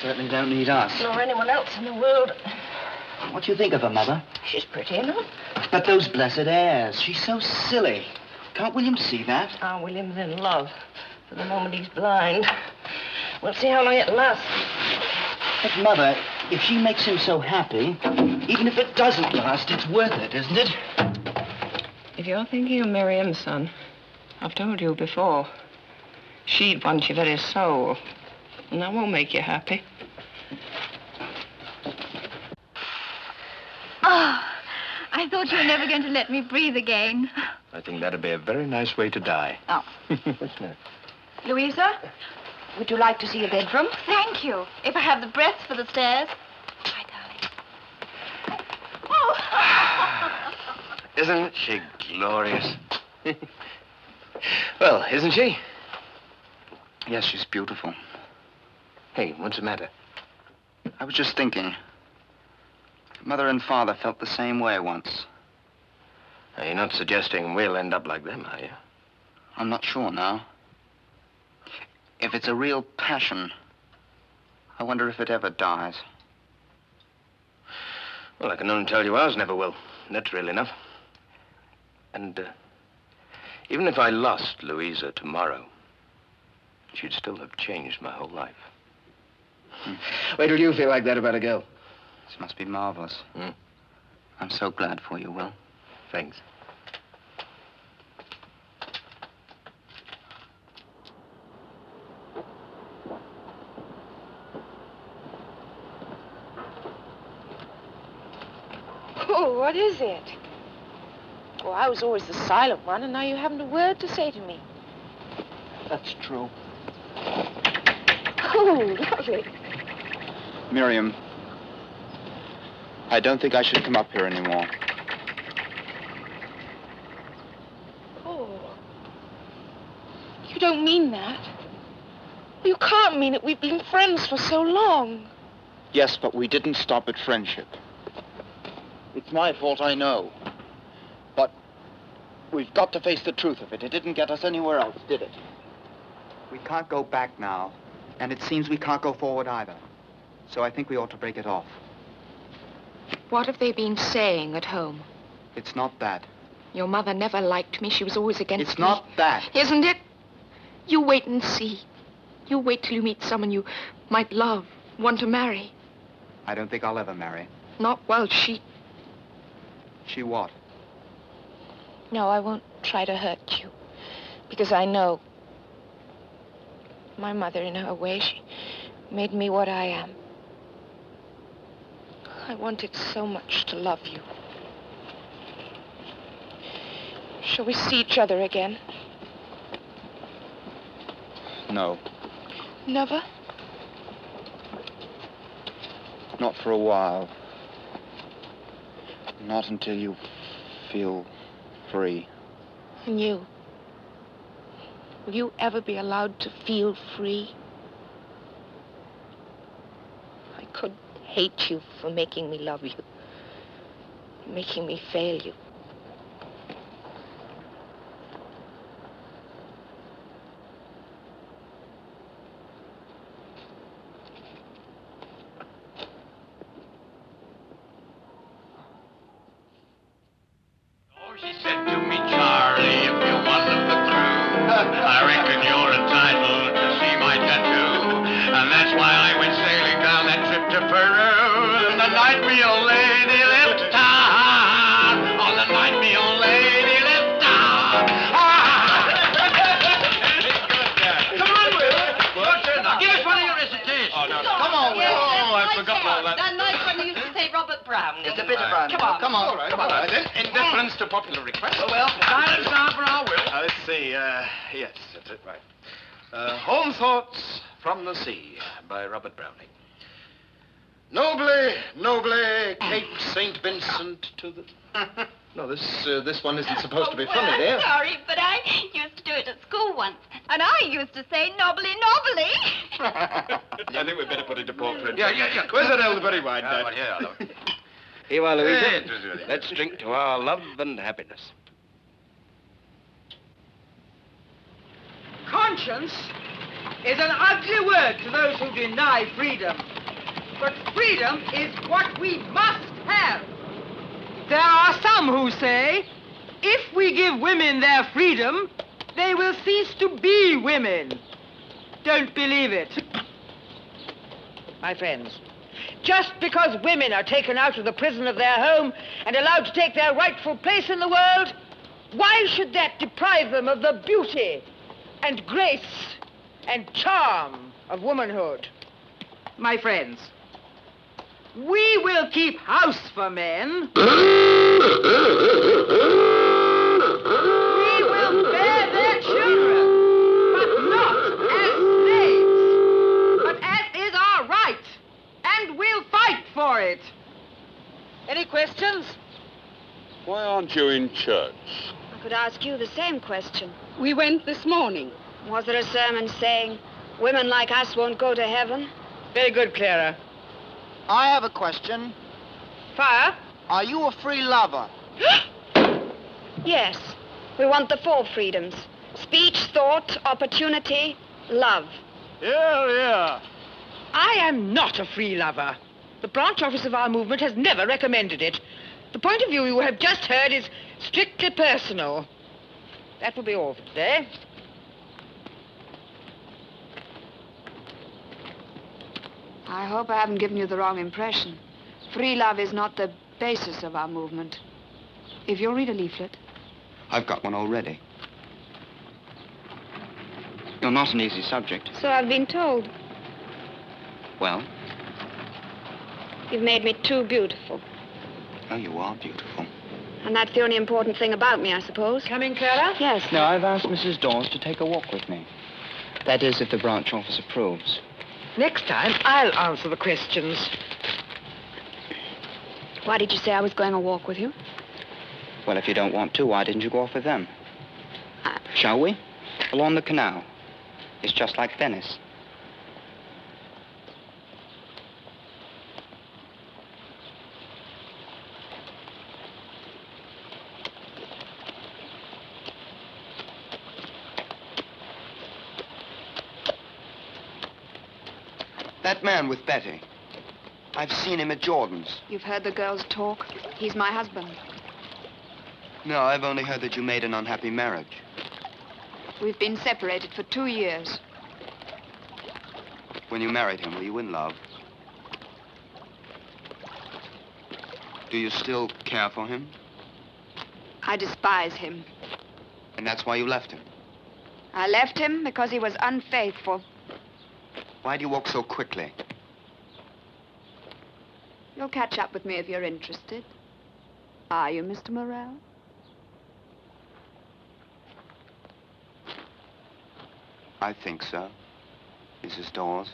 Certainly don't need us. Nor anyone else in the world. What do you think of her, Mother? She's pretty enough. But those blessed airs. She's so silly. Can't William see that? Ah, William's in love. For the moment he's blind. We'll see how long it lasts. But, Mother, if she makes him so happy, even if it doesn't last, it's worth it, isn't it? If you're thinking of Miriam, son, I've told you before. She'd want your very soul. And that won't make you happy. Oh, I thought you were never going to let me breathe again. I think that'd be a very nice way to die. Oh. What's that? Louisa, would you like to see your bedroom? Thank you. If I have the breath for the stairs. Hi, darling. Oh! Isn't she glorious? Well, isn't she? Yes, she's beautiful. Hey, what's the matter? I was just thinking. Mother and Father felt the same way once. Now, you're not suggesting we'll end up like them, are you? I'm not sure now. If it's a real passion, I wonder if it ever dies. Well, I can only tell you ours never will. That's real enough. And even if I lost Louisa tomorrow, she'd still have changed my whole life. Wait till you feel like that about a girl. This must be marvelous. I'm so glad for you, Will. Thanks. Oh, what is it? Oh, I was always the silent one, and now you haven't a word to say to me. That's true. Oh, lovely. Miriam, I don't think I should come up here anymore. Oh. You don't mean that. You can't mean it. We've been friends for so long. Yes, but we didn't stop at friendship. It's my fault, I know. But we've got to face the truth of it. It didn't get us anywhere else, did it? We can't go back now, and it seems we can't go forward either. So I think we ought to break it off. What have they been saying at home? It's not that. Your mother never liked me. She was always against me. It's not that. Isn't it? You wait and see. You wait till you meet someone you might love, want to marry. I don't think I'll ever marry. Not while she... She what? No, I won't try to hurt you. Because I know. My mother, in her way, she made me what I am. I wanted so much to love you. Shall we see each other again? No. Never? Not for a while. Not until you feel free. And you? Will you ever be allowed to feel free? I could hate you for making me love you, making me fail you. She said to me, Charlie, if you're one of the crew, I reckon you're entitled to see my tattoo. And that's why I went sailing down that trip to Peru. And the night me old lady left town. On the night me old lady left town. Come on, Will. Give us one of your recitations. Oh, no. Come on, Will. Oh, I've forgotten all that. That nice one you used to say Robert Brown. Just a bit of Brown. Come on. Come on. All right, then, in deference to popular request. Well, Silence now for our Will. Let's see. Yes, that's it, right. Home Thoughts from the Sea by Robert Browning. Nobly, nobly, Cape St. Vincent to the... No, this one isn't supposed to be funny, Well, dear. I'm sorry, but I used to do it at school once. And I used to say knobbly knobbly. I think we'd better put it to portrait. Yeah. Where's that elderberry wine, Dad? Here you are, Louisa. Hey, it was really Let's drink to our love and happiness. Conscience is an ugly word to those who deny freedom. But freedom is what we must have. There are some who say, if we give women their freedom, they will cease to be women. Don't believe it. My friends, just because women are taken out of the prison of their home and allowed to take their rightful place in the world, Why should that deprive them of the beauty and grace and charm of womanhood? My friends, we will keep house for men. We will bear their children, but not as slaves, but as is our right, and we'll fight for it. Any questions? Why aren't you in church? I could ask you the same question. We went this morning. Was there a sermon saying, women like us won't go to heaven? Very good, Clara. I have a question. Fire? Are you a free lover? Yes. We want the 4 freedoms. Speech, thought, opportunity, love. Yeah. I am not a free lover. The branch office of our movement has never recommended it. The point of view you have just heard is strictly personal. That will be all for today. I hope I haven't given you the wrong impression. Free love is not the basis of our movement. If you'll read a leaflet. I've got one already. You're not an easy subject. So I've been told. Well? You've made me too beautiful. Oh, you are beautiful. And that's the only important thing about me, I suppose. Coming, Clara? Yes. No, I've asked Mrs. Dawes to take a walk with me. That is, if the branch office approves. Next time, I'll answer the questions. Why did you say I was going a walk with you? Well, if you don't want to, why didn't you go off with them? Shall we? Along the canal. It's just like Venice. That man with Betty. I've seen him at Jordan's. You've heard the girls talk. He's my husband. No, I've only heard that you made an unhappy marriage. We've been separated for 2 years. When you married him, were you in love? Do you still care for him? I despise him. And that's why you left him? I left him because he was unfaithful. Why do you walk so quickly? You'll catch up with me if you're interested. Are you, Mr. Morrell? I think so, Mrs. Dawes.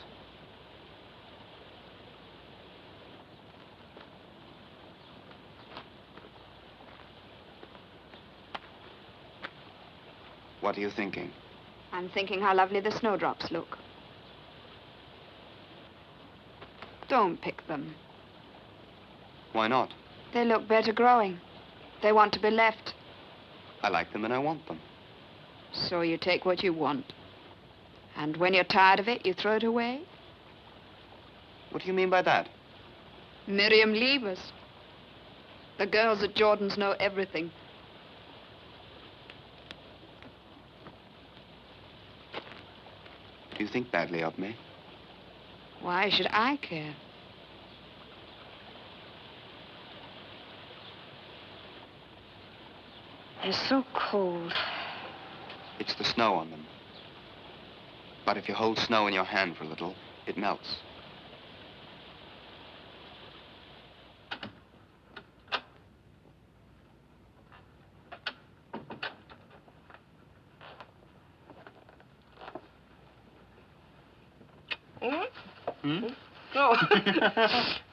What are you thinking? I'm thinking how lovely the snowdrops look. Don't pick them. Why not? They look better growing. They want to be left. I like them and I want them. So you take what you want. And when you're tired of it, you throw it away? What do you mean by that? Miriam Levers. The girls at Jordan's know everything. You think badly of me? Why should I care? They're so cold. It's the snow on them. But if you hold snow in your hand for a little, it melts. Oh.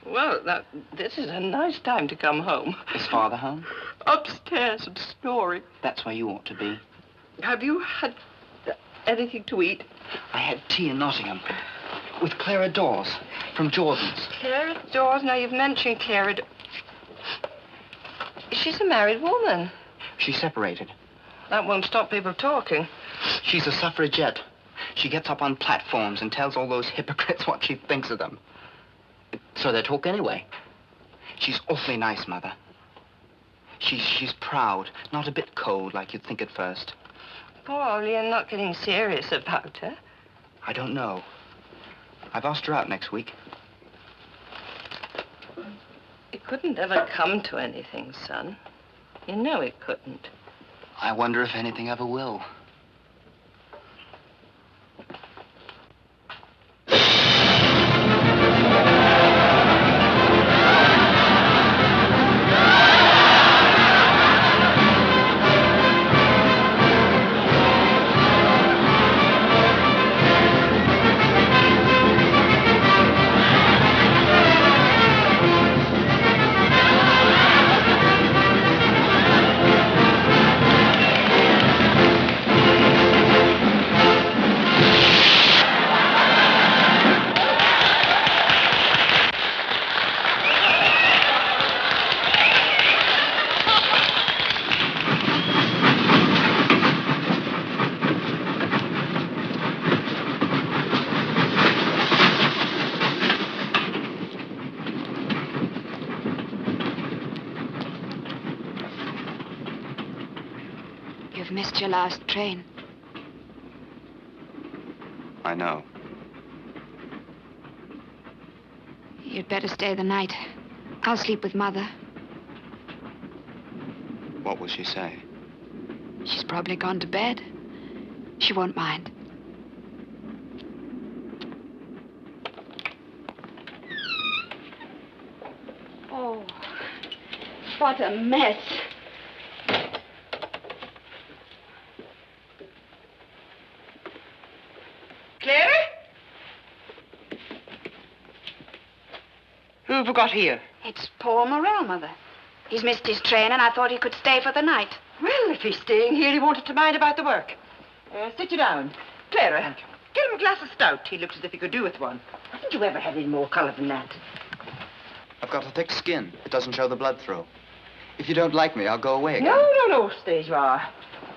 Well, this is a nice time to come home. Is Father home? Upstairs and snoring. That's where you ought to be. Have you had anything to eat? I had tea in Nottingham with Clara Dawes from Jordan's. Clara Dawes? Now, you've mentioned Clara. She's a married woman. She's separated. That won't stop people talking. She's a suffragette. She gets up on platforms and tells all those hypocrites what she thinks of them. So they talk anyway. She's awfully nice, Mother. She's proud, not a bit cold like you'd think at first. Paul, you're not getting serious about her. I don't know. I've asked her out next week. It couldn't ever come to anything, son. You know it couldn't. I wonder if anything ever will. You've missed your last train. I know. You'd better stay the night. I'll sleep with Mother. What will she say? She's probably gone to bed. She won't mind. Oh, what a mess. Clara? Who have we got here? It's Paul Morrell, Mother. He's missed his train, and I thought he could stay for the night. Well, if he's staying here, he wanted to mind about the work. Sit you down. Clara, get him a glass of stout. He looks as if he could do with one. Haven't you ever had any more colour than that? I've got a thick skin. It doesn't show the blood through. If you don't like me, I'll go away again. No, stay as you are.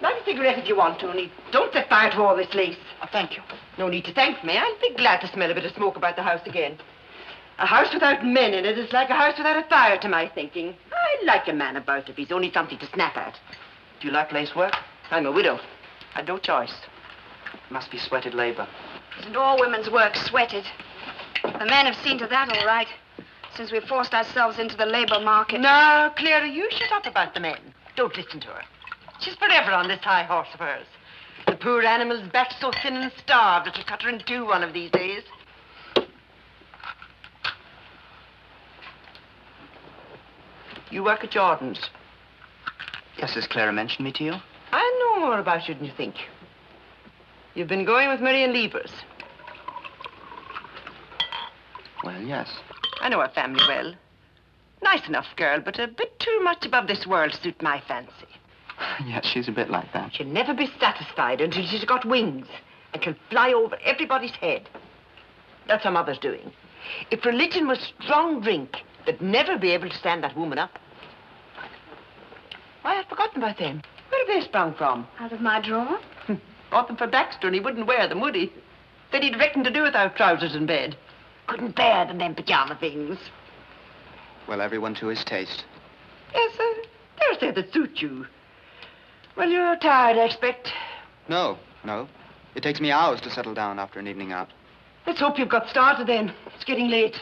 Light a cigarette if you want to, only don't set fire to all this lace. Oh, thank you. No need to thank me. I'll be glad to smell a bit of smoke about the house again. A house without men in it is like a house without a fire, to my thinking. I like a man about if he's only something to snap at. Do you like lace work? I'm a widow. I'd no choice. Must be sweated labor. Isn't all women's work sweated? The men have seen to that all right, since we've forced ourselves into the labor market. Now, Clara, you shut up about the men. Don't listen to her. She's forever on this high horse of hers. The poor animal's back so thin and starved it'll cut her in two one of these days. You work at Jordan's. Yes, has Clara mentioned me to you? I know more about you than you think. You've been going with Marion Liebers. Well, yes. I know her family well. Nice enough girl, but a bit too much above this world to suit my fancy. Yes, she's a bit like that. She'll never be satisfied until she's got wings and can fly over everybody's head. That's her mother's doing. If religion was strong drink, they'd never be able to stand that woman up. Why, I'd forgotten about them. Where have they sprung from? Out of my drawer? Bought them for Baxter, and he wouldn't wear them, would he? Said he'd reckon to do without trousers in bed. Couldn't bear them pajama things. Well, everyone to his taste. Yes, there's they that suit you. Well, you're tired, I expect. No. It takes me hours to settle down after an evening out. Let's hope you've got started then. It's getting late.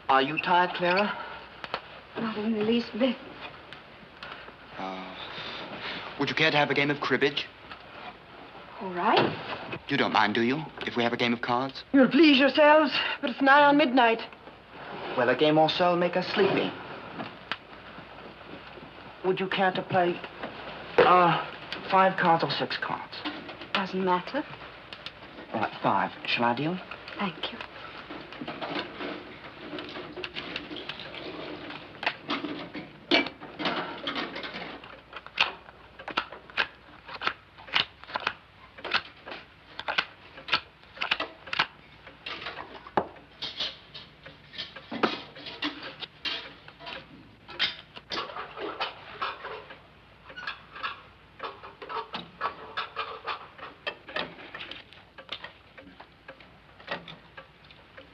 Are you tired, Clara? Not in the least bit. Would you care to have a game of cribbage? All right. You don't mind, do you, if we have a game of cards? You'll please yourselves, but it's nigh on midnight. Well, a game or so will make us sleepy. Would you care to play, 5 cards or 6 cards? Doesn't matter. All right, 5. Shall I deal? Thank you.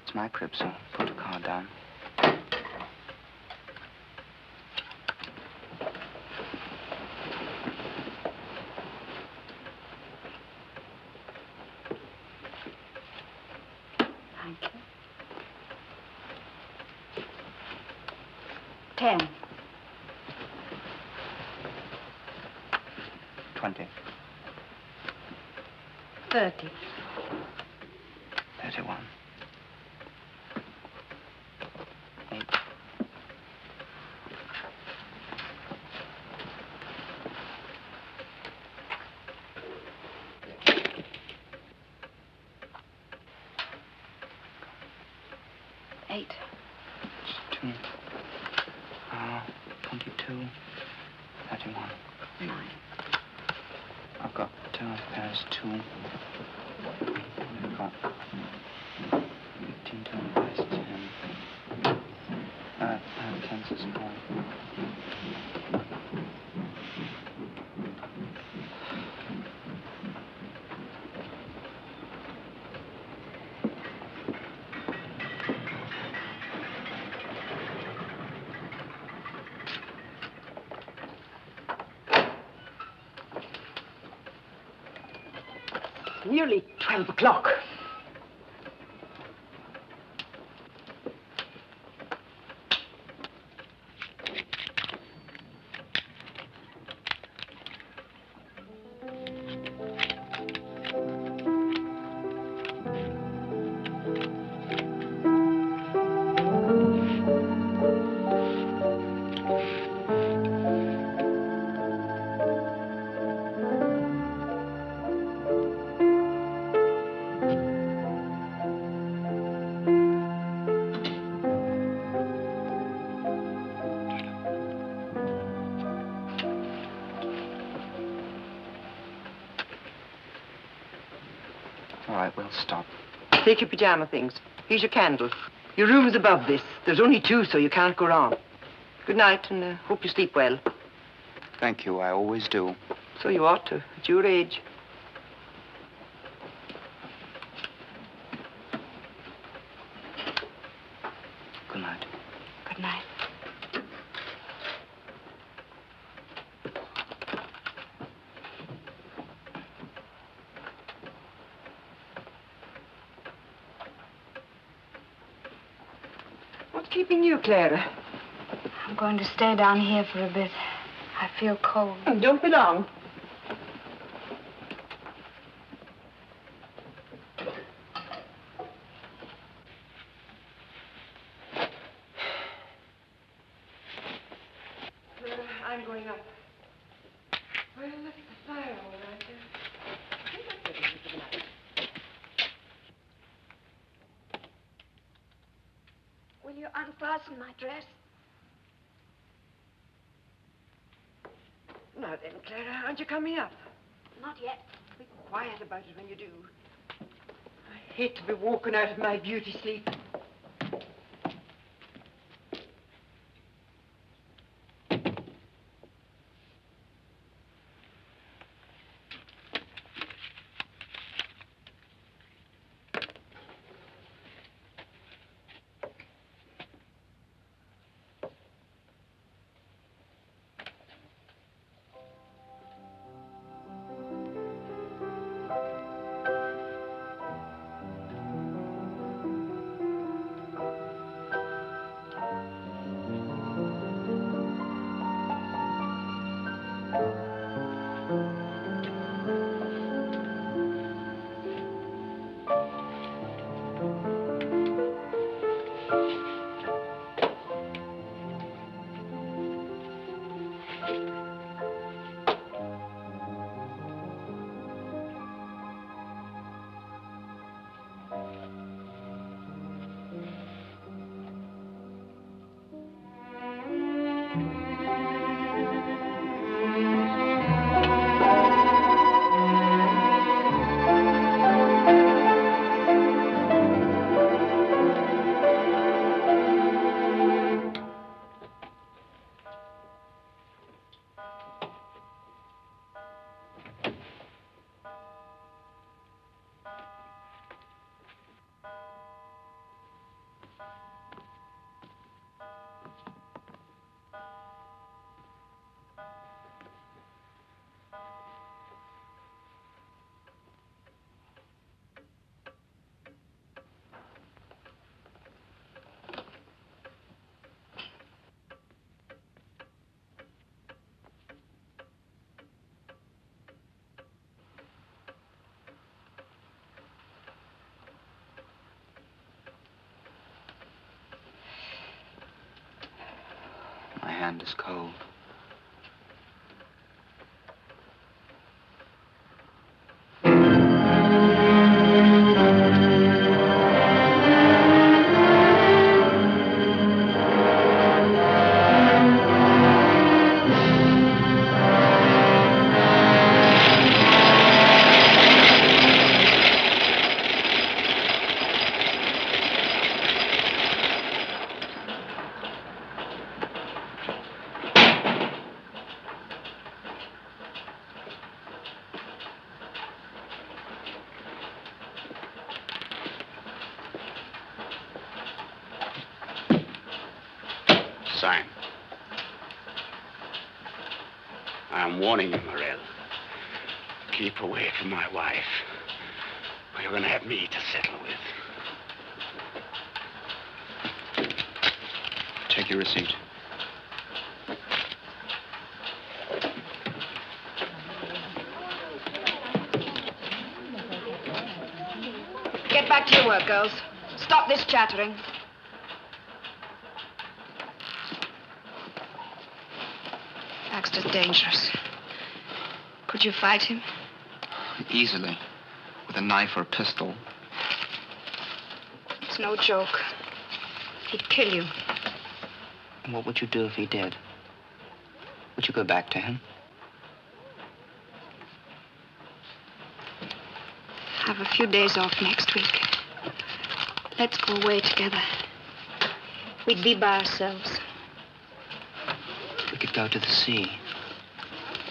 It's my crib, so put the card down. Thank you. 10. 20. 30. 31. 8. 8. 2. 22. 31. 9. I've got pairs 2. I've got 15 pairs 10. 10 is small. Nearly 12 o'clock. All right, we'll stop. Take your pajama things. Here's your candle. Your room's above this. There's only 2, so you can't go wrong. Good night, and hope you sleep well. Thank you, I always do. So you ought to, at your age. Good night. Good night. What's keeping you, Clara? I'm going to stay down here for a bit. I feel cold. Don't be long. I'm going up. Well, that's the fire, all right. I think that's everything for the night. Will you unfasten my dress? Now then, Clara, aren't you coming up? Not yet. Be quiet about it when you do. I hate to be woken out of my beauty sleep. hand is cold. Sign. I'm warning you, Morel. Keep away from my wife, or you're going to have me to settle with. Take your receipt. Get back to your work, girls. Stop this chattering. Baxter's dangerous. Could you fight him? Easily. With a knife or a pistol. It's no joke. He'd kill you. And what would you do if he did? Would you go back to him? Have a few days off next week. Let's go away together. We'd be by ourselves. We could go to the sea.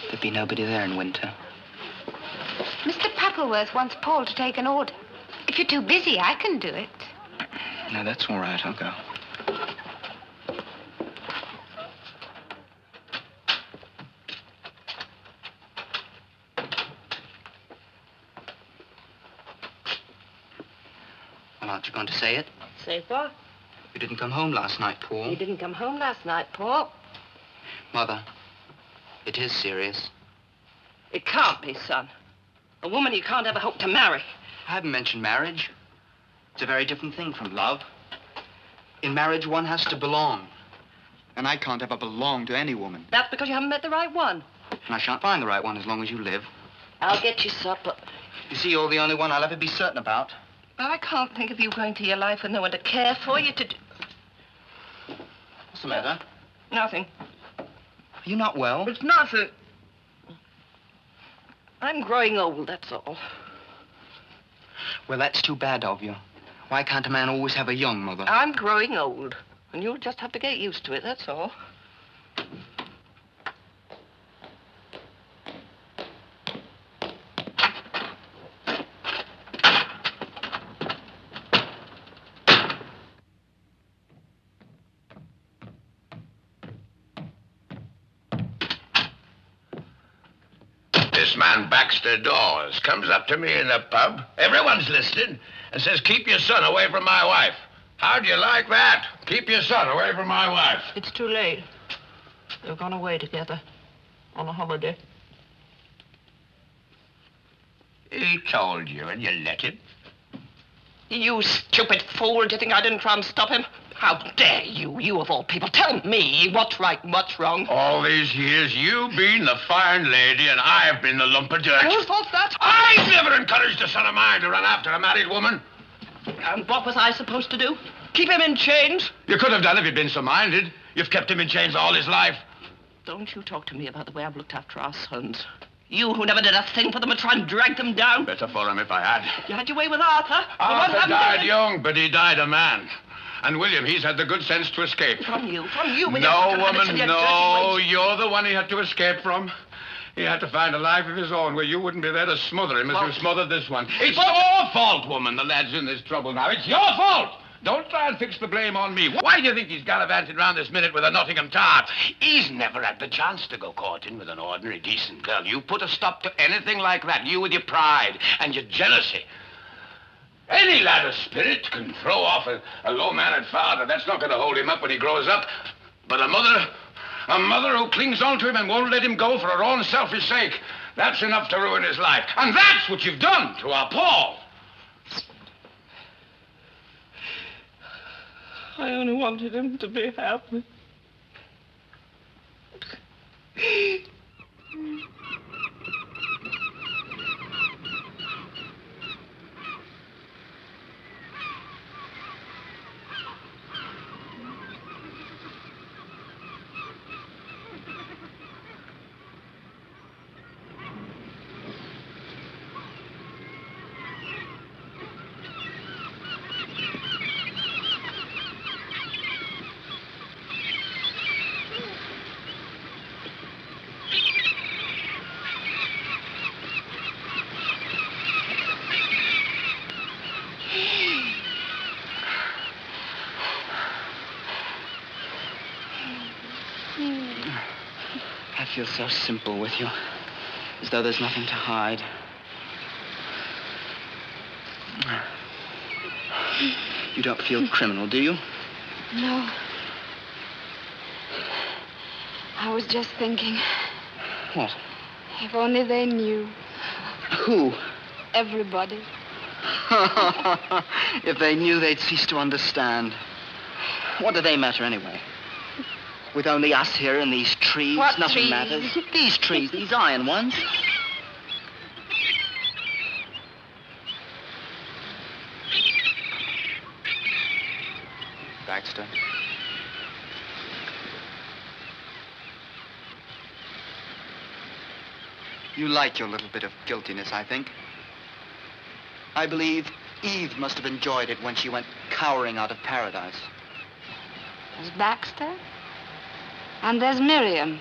There'd be nobody there in winter. Mr. Pappleworth wants Paul to take an order. If you're too busy, I can do it. No, that's all right. I'll go. Well, aren't you going to say it? Say what? You didn't come home last night, Paul. You didn't come home last night, Paul. Mother, it is serious. It can't be, son. A woman you can't ever hope to marry. I haven't mentioned marriage. It's a very different thing from love. In marriage, one has to belong. And I can't ever belong to any woman. That's because you haven't met the right one. And I shan't find the right one as long as you live. I'll get you supper. You see, you're the only one I'll ever be certain about. But I can't think of you going to your life with no one to care for you to do... What's the matter? Nothing. Are you not well? It's nothing. I'm growing old, that's all. Well, that's too bad of you. Why can't a man always have a young mother? I'm growing old, and you'll just have to get used to it, that's all. This man Baxter Dawes comes up to me in the pub. Everyone's listening. And says, keep your son away from my wife. How do you like that? Keep your son away from my wife. It's too late. They've gone away together on a holiday. He told you, and you let him. You stupid fool. Do you think I didn't try and stop him? How dare you, you of all people, tell me what's right and what's wrong. All these years, you've been the fine lady, and I've been the lump of dirt. Whose fault's that? I've never encouraged a son of mine to run after a married woman. And what was I supposed to do? Keep him in chains? You could have done if you'd been so minded. You've kept him in chains all his life. Don't you talk to me about the way I've looked after our sons. You who never did a thing for them and try and drag them down. Better for him if I had. You had your way with Arthur. Arthur died young, but he died a man. And William, he's had the good sense to escape. From you, with no, your woman, and your no. dirty ways. You're the one he had to escape from. He had to find a life of his own where you wouldn't be there to smother him as you smothered this one. It's your fault, woman. The lad's in this trouble now. It's your fault. Don't try and fix the blame on me. Why do you think he's gallivanting round this minute with a Nottingham tart? He's never had the chance to go courting with an ordinary, decent girl. You put a stop to anything like that, you with your pride and your jealousy. Any lad of spirit can throw off a low-mannered father. That's not going to hold him up when he grows up. But a mother who clings on to him and won't let him go for her own selfish sake, that's enough to ruin his life. And that's what you've done to our Paul. I only wanted him to be happy. I feel so simple with you, as though there's nothing to hide. You don't feel criminal, do you? No. I was just thinking, What? if only they knew. Who? Everybody. If they knew, they'd cease to understand. What do they matter anyway? With only us here in these trees, What nothing trees? matters. These trees, these iron ones. Baxter. You like your little bit of guiltiness, I think. I believe Eve must have enjoyed it when she went cowering out of paradise. There's Baxter. And there's Miriam.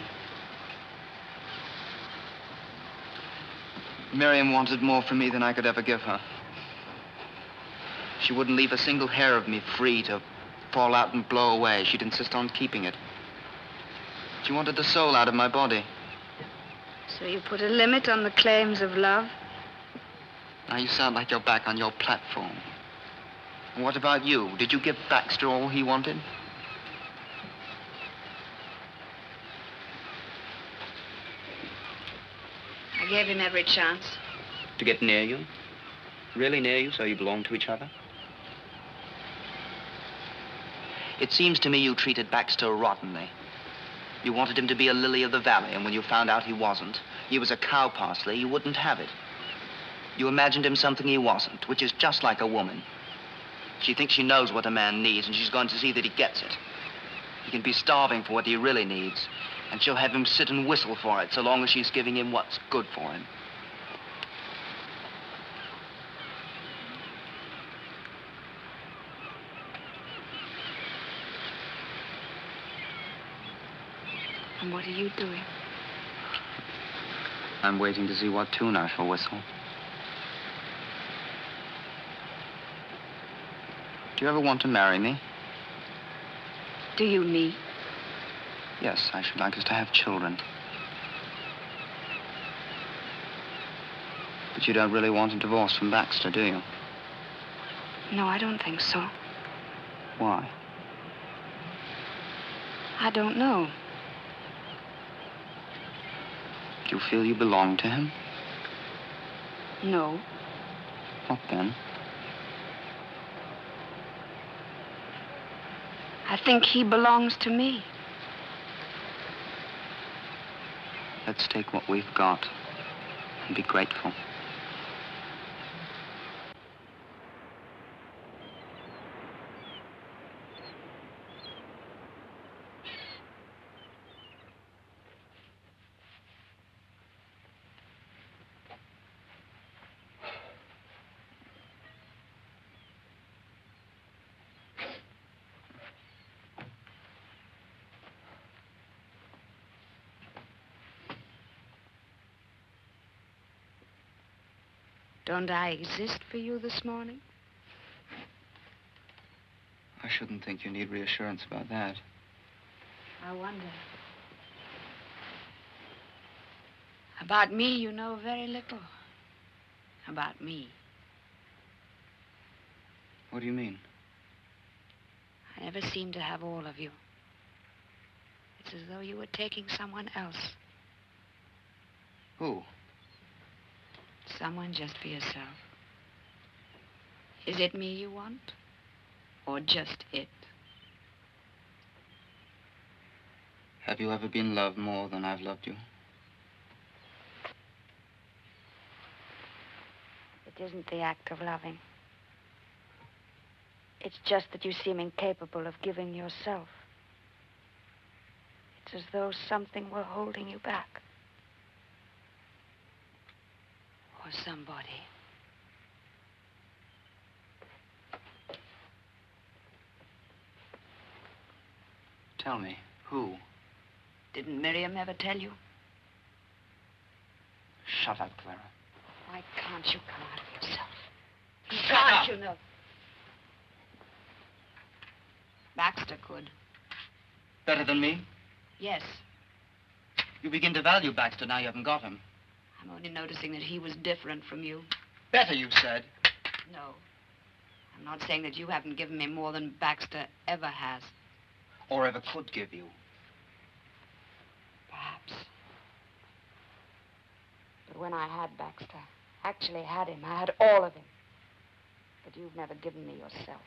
Miriam wanted more from me than I could ever give her. She wouldn't leave a single hair of me free to fall out and blow away. She'd insist on keeping it. She wanted the soul out of my body. So you put a limit on the claims of love? Now you sound like you're back on your platform. And what about you? Did you give Baxter all he wanted? I gave him every chance. To get near you? Really near you, so you belong to each other? It seems to me you treated Baxter rottenly. You wanted him to be a lily of the valley, and when you found out he wasn't, he was a cow parsley, you wouldn't have it. You imagined him something he wasn't, which is just like a woman. She thinks she knows what a man needs, and she's going to see that he gets it. He can be starving for what he really needs, and she'll have him sit and whistle for it so long as she's giving him what's good for him. And what are you doing? I'm waiting to see what tune I shall whistle. Do you ever want to marry me? Do you me? Yes, I should like us to have children. But you don't really want a divorce from Baxter, do you? No, I don't think so. Why? I don't know. Do you feel you belong to him? No. What then? I think he belongs to me. Let's take what we've got and be grateful. Don't I exist for you this morning? I shouldn't think you need reassurance about that. I wonder. About me, you know very little. About me. What do you mean? I never seem to have all of you. It's as though you were taking someone else. Who? Someone just for yourself. Is it me you want? Or just it? Have you ever been loved more than I've loved you? It isn't the act of loving. It's just that you seem incapable of giving yourself. It's as though something were holding you back. Or somebody. Tell me, who? Didn't Miriam ever tell you? Shut up, Clara. Why can't you come out of yourself? Can't you know? Baxter could. Better than me? Yes. You begin to value Baxter now you haven't got him. I'm only noticing that he was different from you. Better, you said. No. I'm not saying that you haven't given me more than Baxter ever has. Or ever could give you. Perhaps. But when I had Baxter, actually had him, I had all of him. But you've never given me yourself.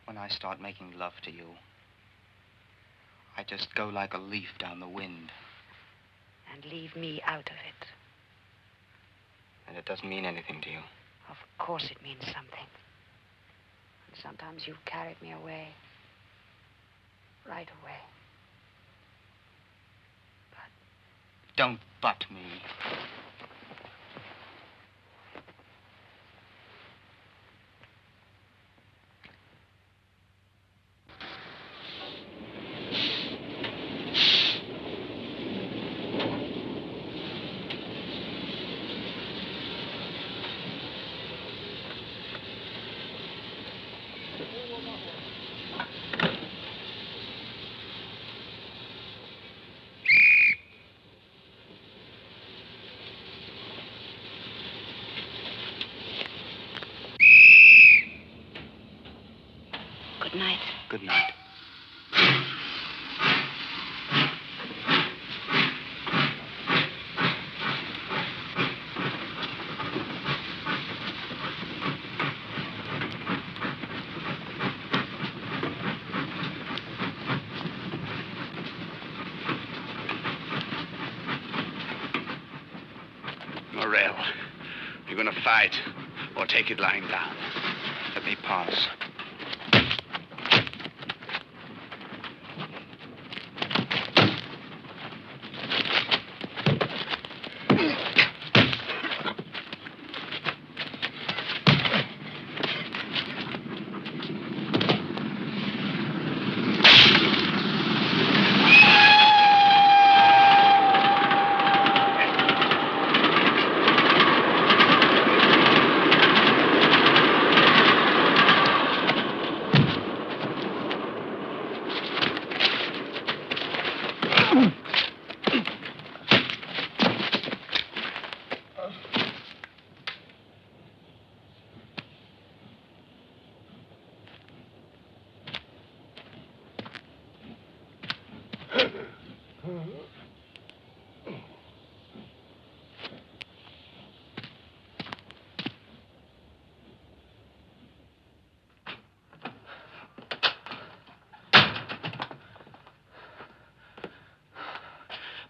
When I start making love to you, I just go like a leaf down the wind. And leave me out of it. And it doesn't mean anything to you. Of course it means something. And sometimes you've carried me away. Right away. Don't butt me. Good night. Good night. Morel, you're going to fight or take it lying down. Let me pass.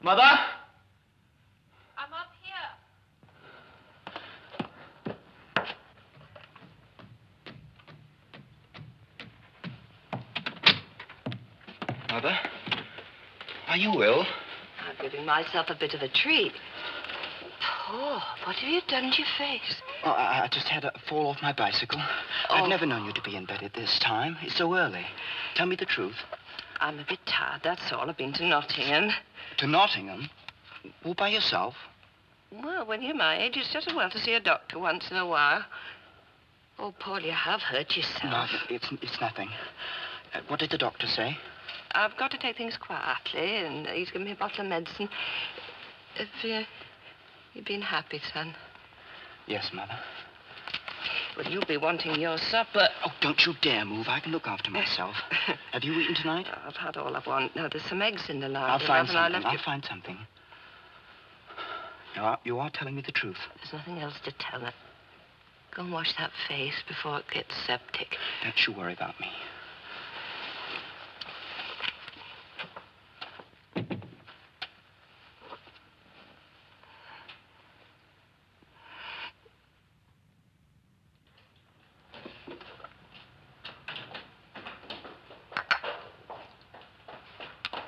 Mother? I'm up here. Mother? Are you ill? I'm giving myself a bit of a treat. Paul, what have you done to your face? Oh, I just had a fall off my bicycle. I've never known you to be in bed at this time. It's so early. Tell me the truth. I'm a bit tired, that's all. I've been to Nottingham. To Nottingham? All by yourself? Well, when you're my age, it's just as well to see a doctor once in a while. Oh, Paul, you have hurt yourself. No, it's nothing. What did the doctor say? I've got to take things quietly, and he's given me a bottle of medicine. If you've been happy, son. Yes, Mother. Well, you'll be wanting your supper. Oh, don't you dare move. I can look after myself. Have you eaten tonight? I've had all I want. No, there's some eggs in the larder. I'll find something. I'll I'll find something. You are telling me the truth. There's nothing else to tell her. Go and wash that face before it gets septic. Don't you worry about me.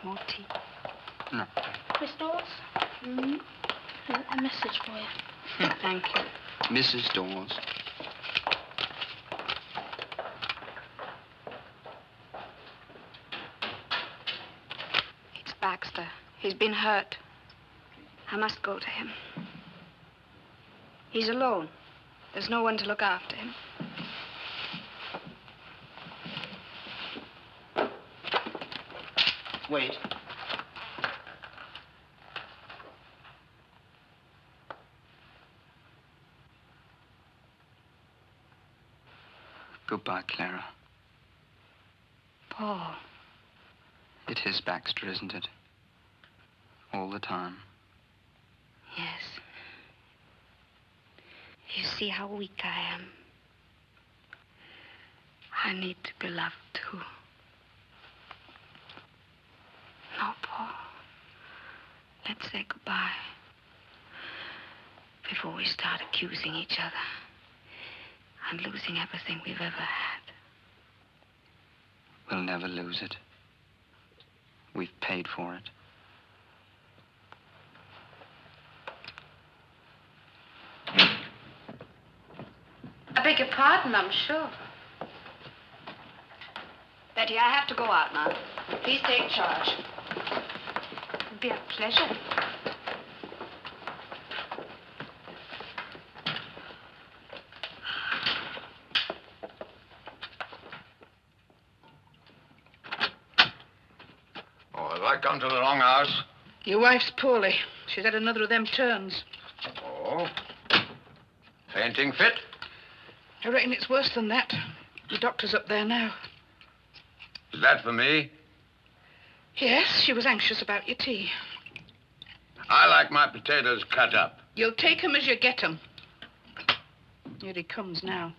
More tea? No. Miss Dawes? Mm-hmm. A message for you. Thank you. Mrs. Dawes. It's Baxter. He's been hurt. I must go to him. He's alone. There's no one to look after him. Wait. Goodbye, Clara. Paul. It is Baxter, isn't it? All the time. Yes. You see how weak I am. I need to be loved, too. No, Paul. Let's say goodbye. Before we start accusing each other and losing everything we've ever had. We'll never lose it. We've paid for it. I beg your pardon, I'm sure. Betty, I have to go out now. Please take charge. It'll be a pleasure. Oh, have I come to the wrong house? Your wife's poorly. She's had another of them turns. Oh. Fainting fit? I reckon it's worse than that. The doctor's up there now. Is that for me? Yes, she was anxious about your tea. I like my potatoes cut up. You'll take 'em as you get 'em. Here he comes now.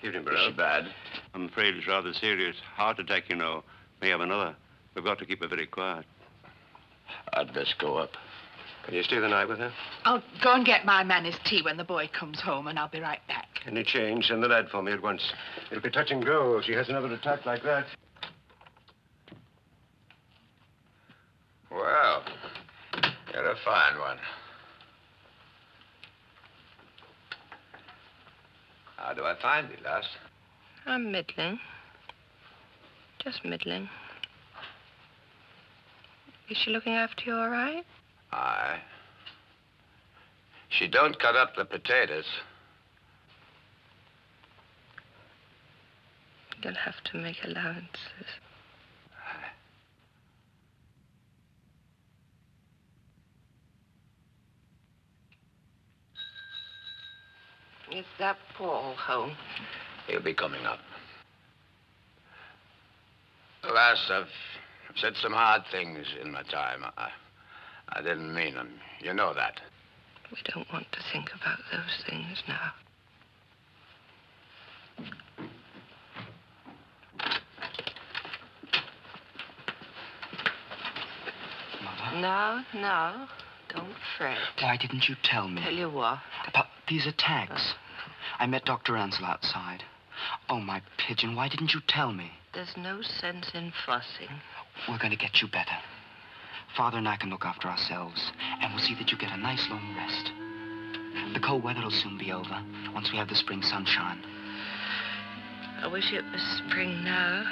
Evening, Is Burrow. she bad? I'm afraid it's rather serious. Heart attack, you know. May have another. We've got to keep her very quiet. I'd best go up. Can you stay the night with her? I'll go and get my man his tea when the boy comes home, and I'll be right back. Any change? Send the lad for me at once. It'll be touch and go if she has another attack like that. Well, you're a fine one. How do I find thee, lass? I'm middling. Just middling. Is she looking after you all right? Aye. She don't cut up the potatoes. You'll have to make allowances. Is that Paul home? He'll be coming up. Lass, I've said some hard things in my time. I didn't mean them. You know that. We don't want to think about those things now. Mother? No. Don't fret. Why didn't you tell me? Tell you what? About these attacks. I met Dr. Ansel outside. Oh, my pigeon, why didn't you tell me? There's no sense in fussing. We're going to get you better. Father and I can look after ourselves, and we'll see that you get a nice long rest. The cold weather will soon be over, once we have the spring sunshine. I wish it was spring now.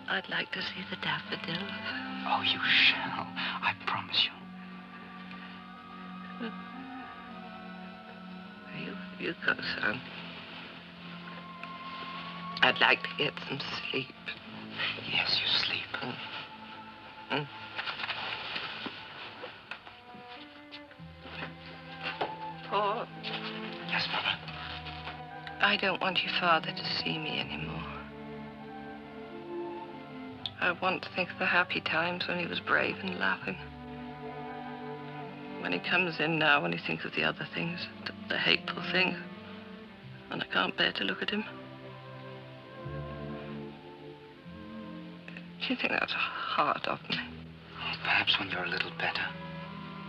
I'd like to see the daffodils. Oh, you shall. I promise you. You go, son. I'd like to get some sleep. Yes, you sleep. Mm. Paul. Yes, Mother. I don't want your father to see me anymore. I want to think of the happy times when he was brave and laughing. When he comes in now, when he thinks of the other things, the hateful things, and I can't bear to look at him. Do you think that's hard of me? Perhaps when you're a little better.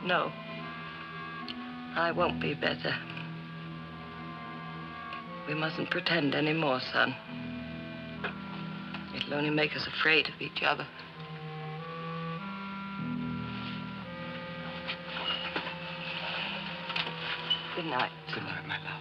No. I won't be better. We mustn't pretend anymore, son. It'll only make us afraid of each other. Good night. Good night, my love.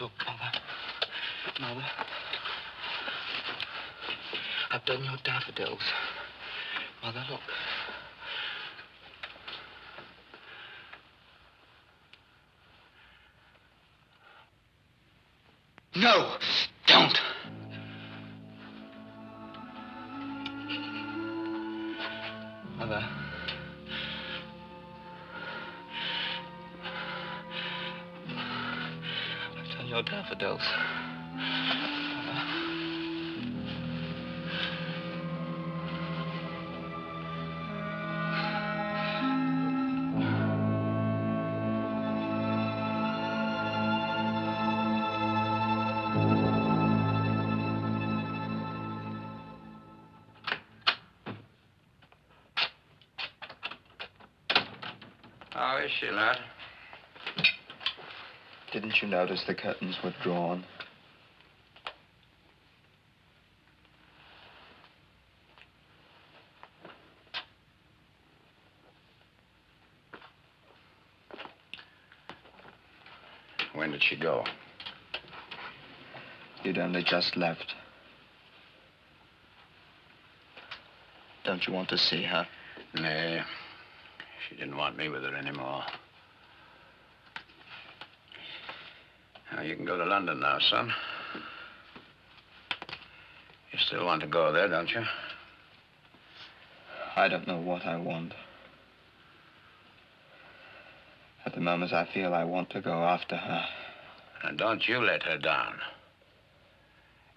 Look, Mother. Mother. I've done your daffodils. Mother, look. No! Don't! Mother. I've done your daffodils. How is she, lad? Didn't you notice the curtains were drawn? When did she go? You'd only just left. Don't you want to see her? Nay. She didn't want me with her anymore. Now, you can go to London now, son. You still want to go there, don't you? I don't know what I want. At the moment, I feel I want to go after her. And don't you let her down.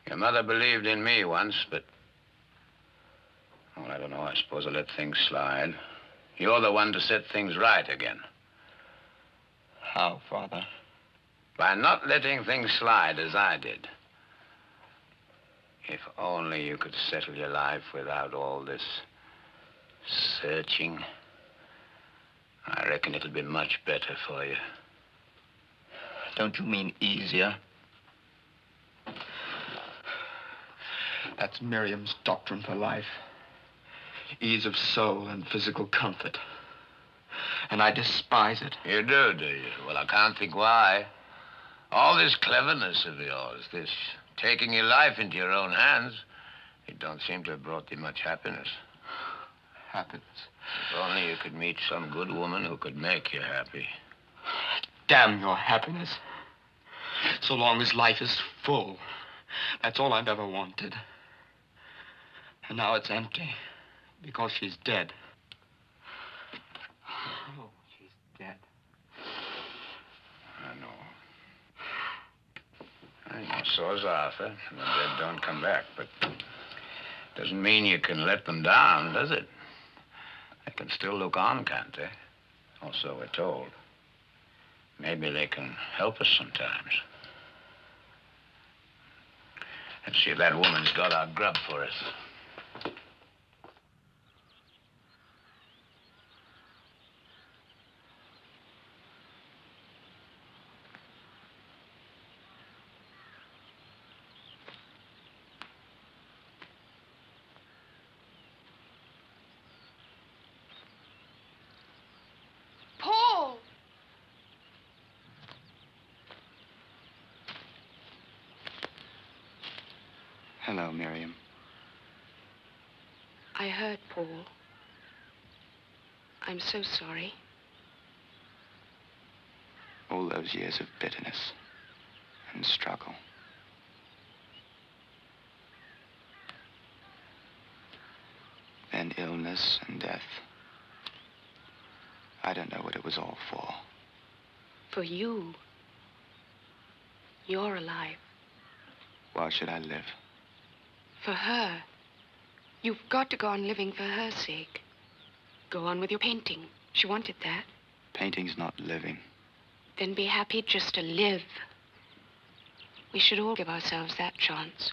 Your mother believed in me once, but... Well, I don't know. I suppose I let things slide. You're the one to set things right again. How, Father? By not letting things slide as I did. If only you could settle your life without all this searching. I reckon it'll be much better for you. Don't you mean easier? That's Miriam's doctrine for life. Ease of soul and physical comfort. And I despise it. You do you? Well, I can't think why. All this cleverness of yours, this taking your life into your own hands, it don't seem to have brought you much happiness. Happiness? If only you could meet some good woman who could make you happy. Damn your happiness. So long as life is full. That's all I've ever wanted. And now it's empty. Because she's dead. Oh, she's dead. I know, so's Arthur. And the dead don't come back, but doesn't mean you can let them down, does it? They can still look on, can't they? Or so we're told. Maybe they can help us sometimes. Let's see if that woman's got our grub for us. Paul! Hello, Miriam. I heard, Paul. I'm so sorry. All those years of bitterness and struggle. Then illness and death. I don't know what it was all for. For you. You're alive. Why should I live? For her. You've got to go on living for her sake. Go on with your painting. She wanted that. Painting's not living. Then be happy just to live. We should all give ourselves that chance.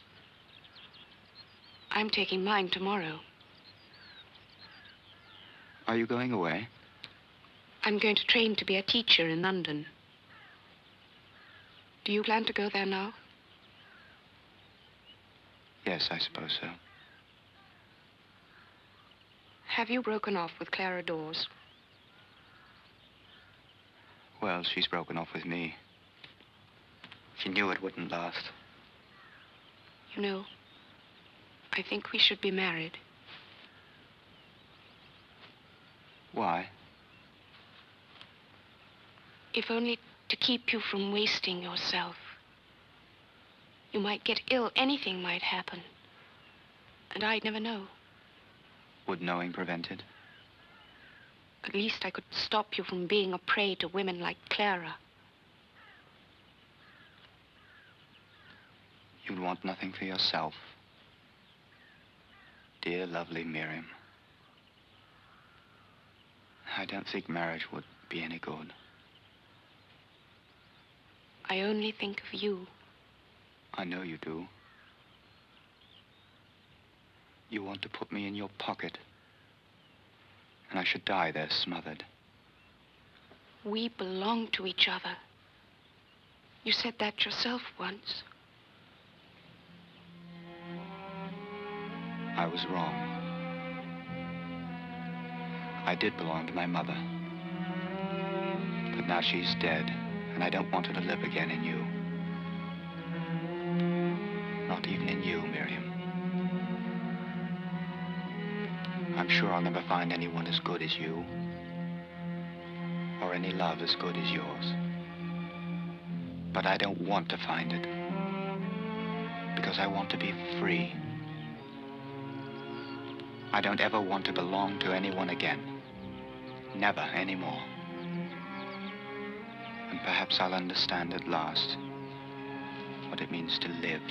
I'm taking mine tomorrow. Are you going away? I'm going to train to be a teacher in London. Do you plan to go there now? Yes, I suppose so. Have you broken off with Clara Dawes? Well, she's broken off with me. She knew it wouldn't last. You know, I think we should be married. Why? If only to keep you from wasting yourself. You might get ill, anything might happen. And I'd never know. Would knowing prevent it? At least I could stop you from being a prey to women like Clara. You'd want nothing for yourself. Dear, lovely Miriam. I don't think marriage would be any good. I only think of you. I know you do. You want to put me in your pocket. And I should die there smothered. We belong to each other. You said that yourself once. I was wrong. I did belong to my mother. But now she's dead, and I don't want her to live again in you. Not even in you, Miriam. I'm sure I'll never find anyone as good as you, or any love as good as yours. But I don't want to find it, because I want to be free. I don't ever want to belong to anyone again. Never anymore. And perhaps I'll understand at last what it means to live.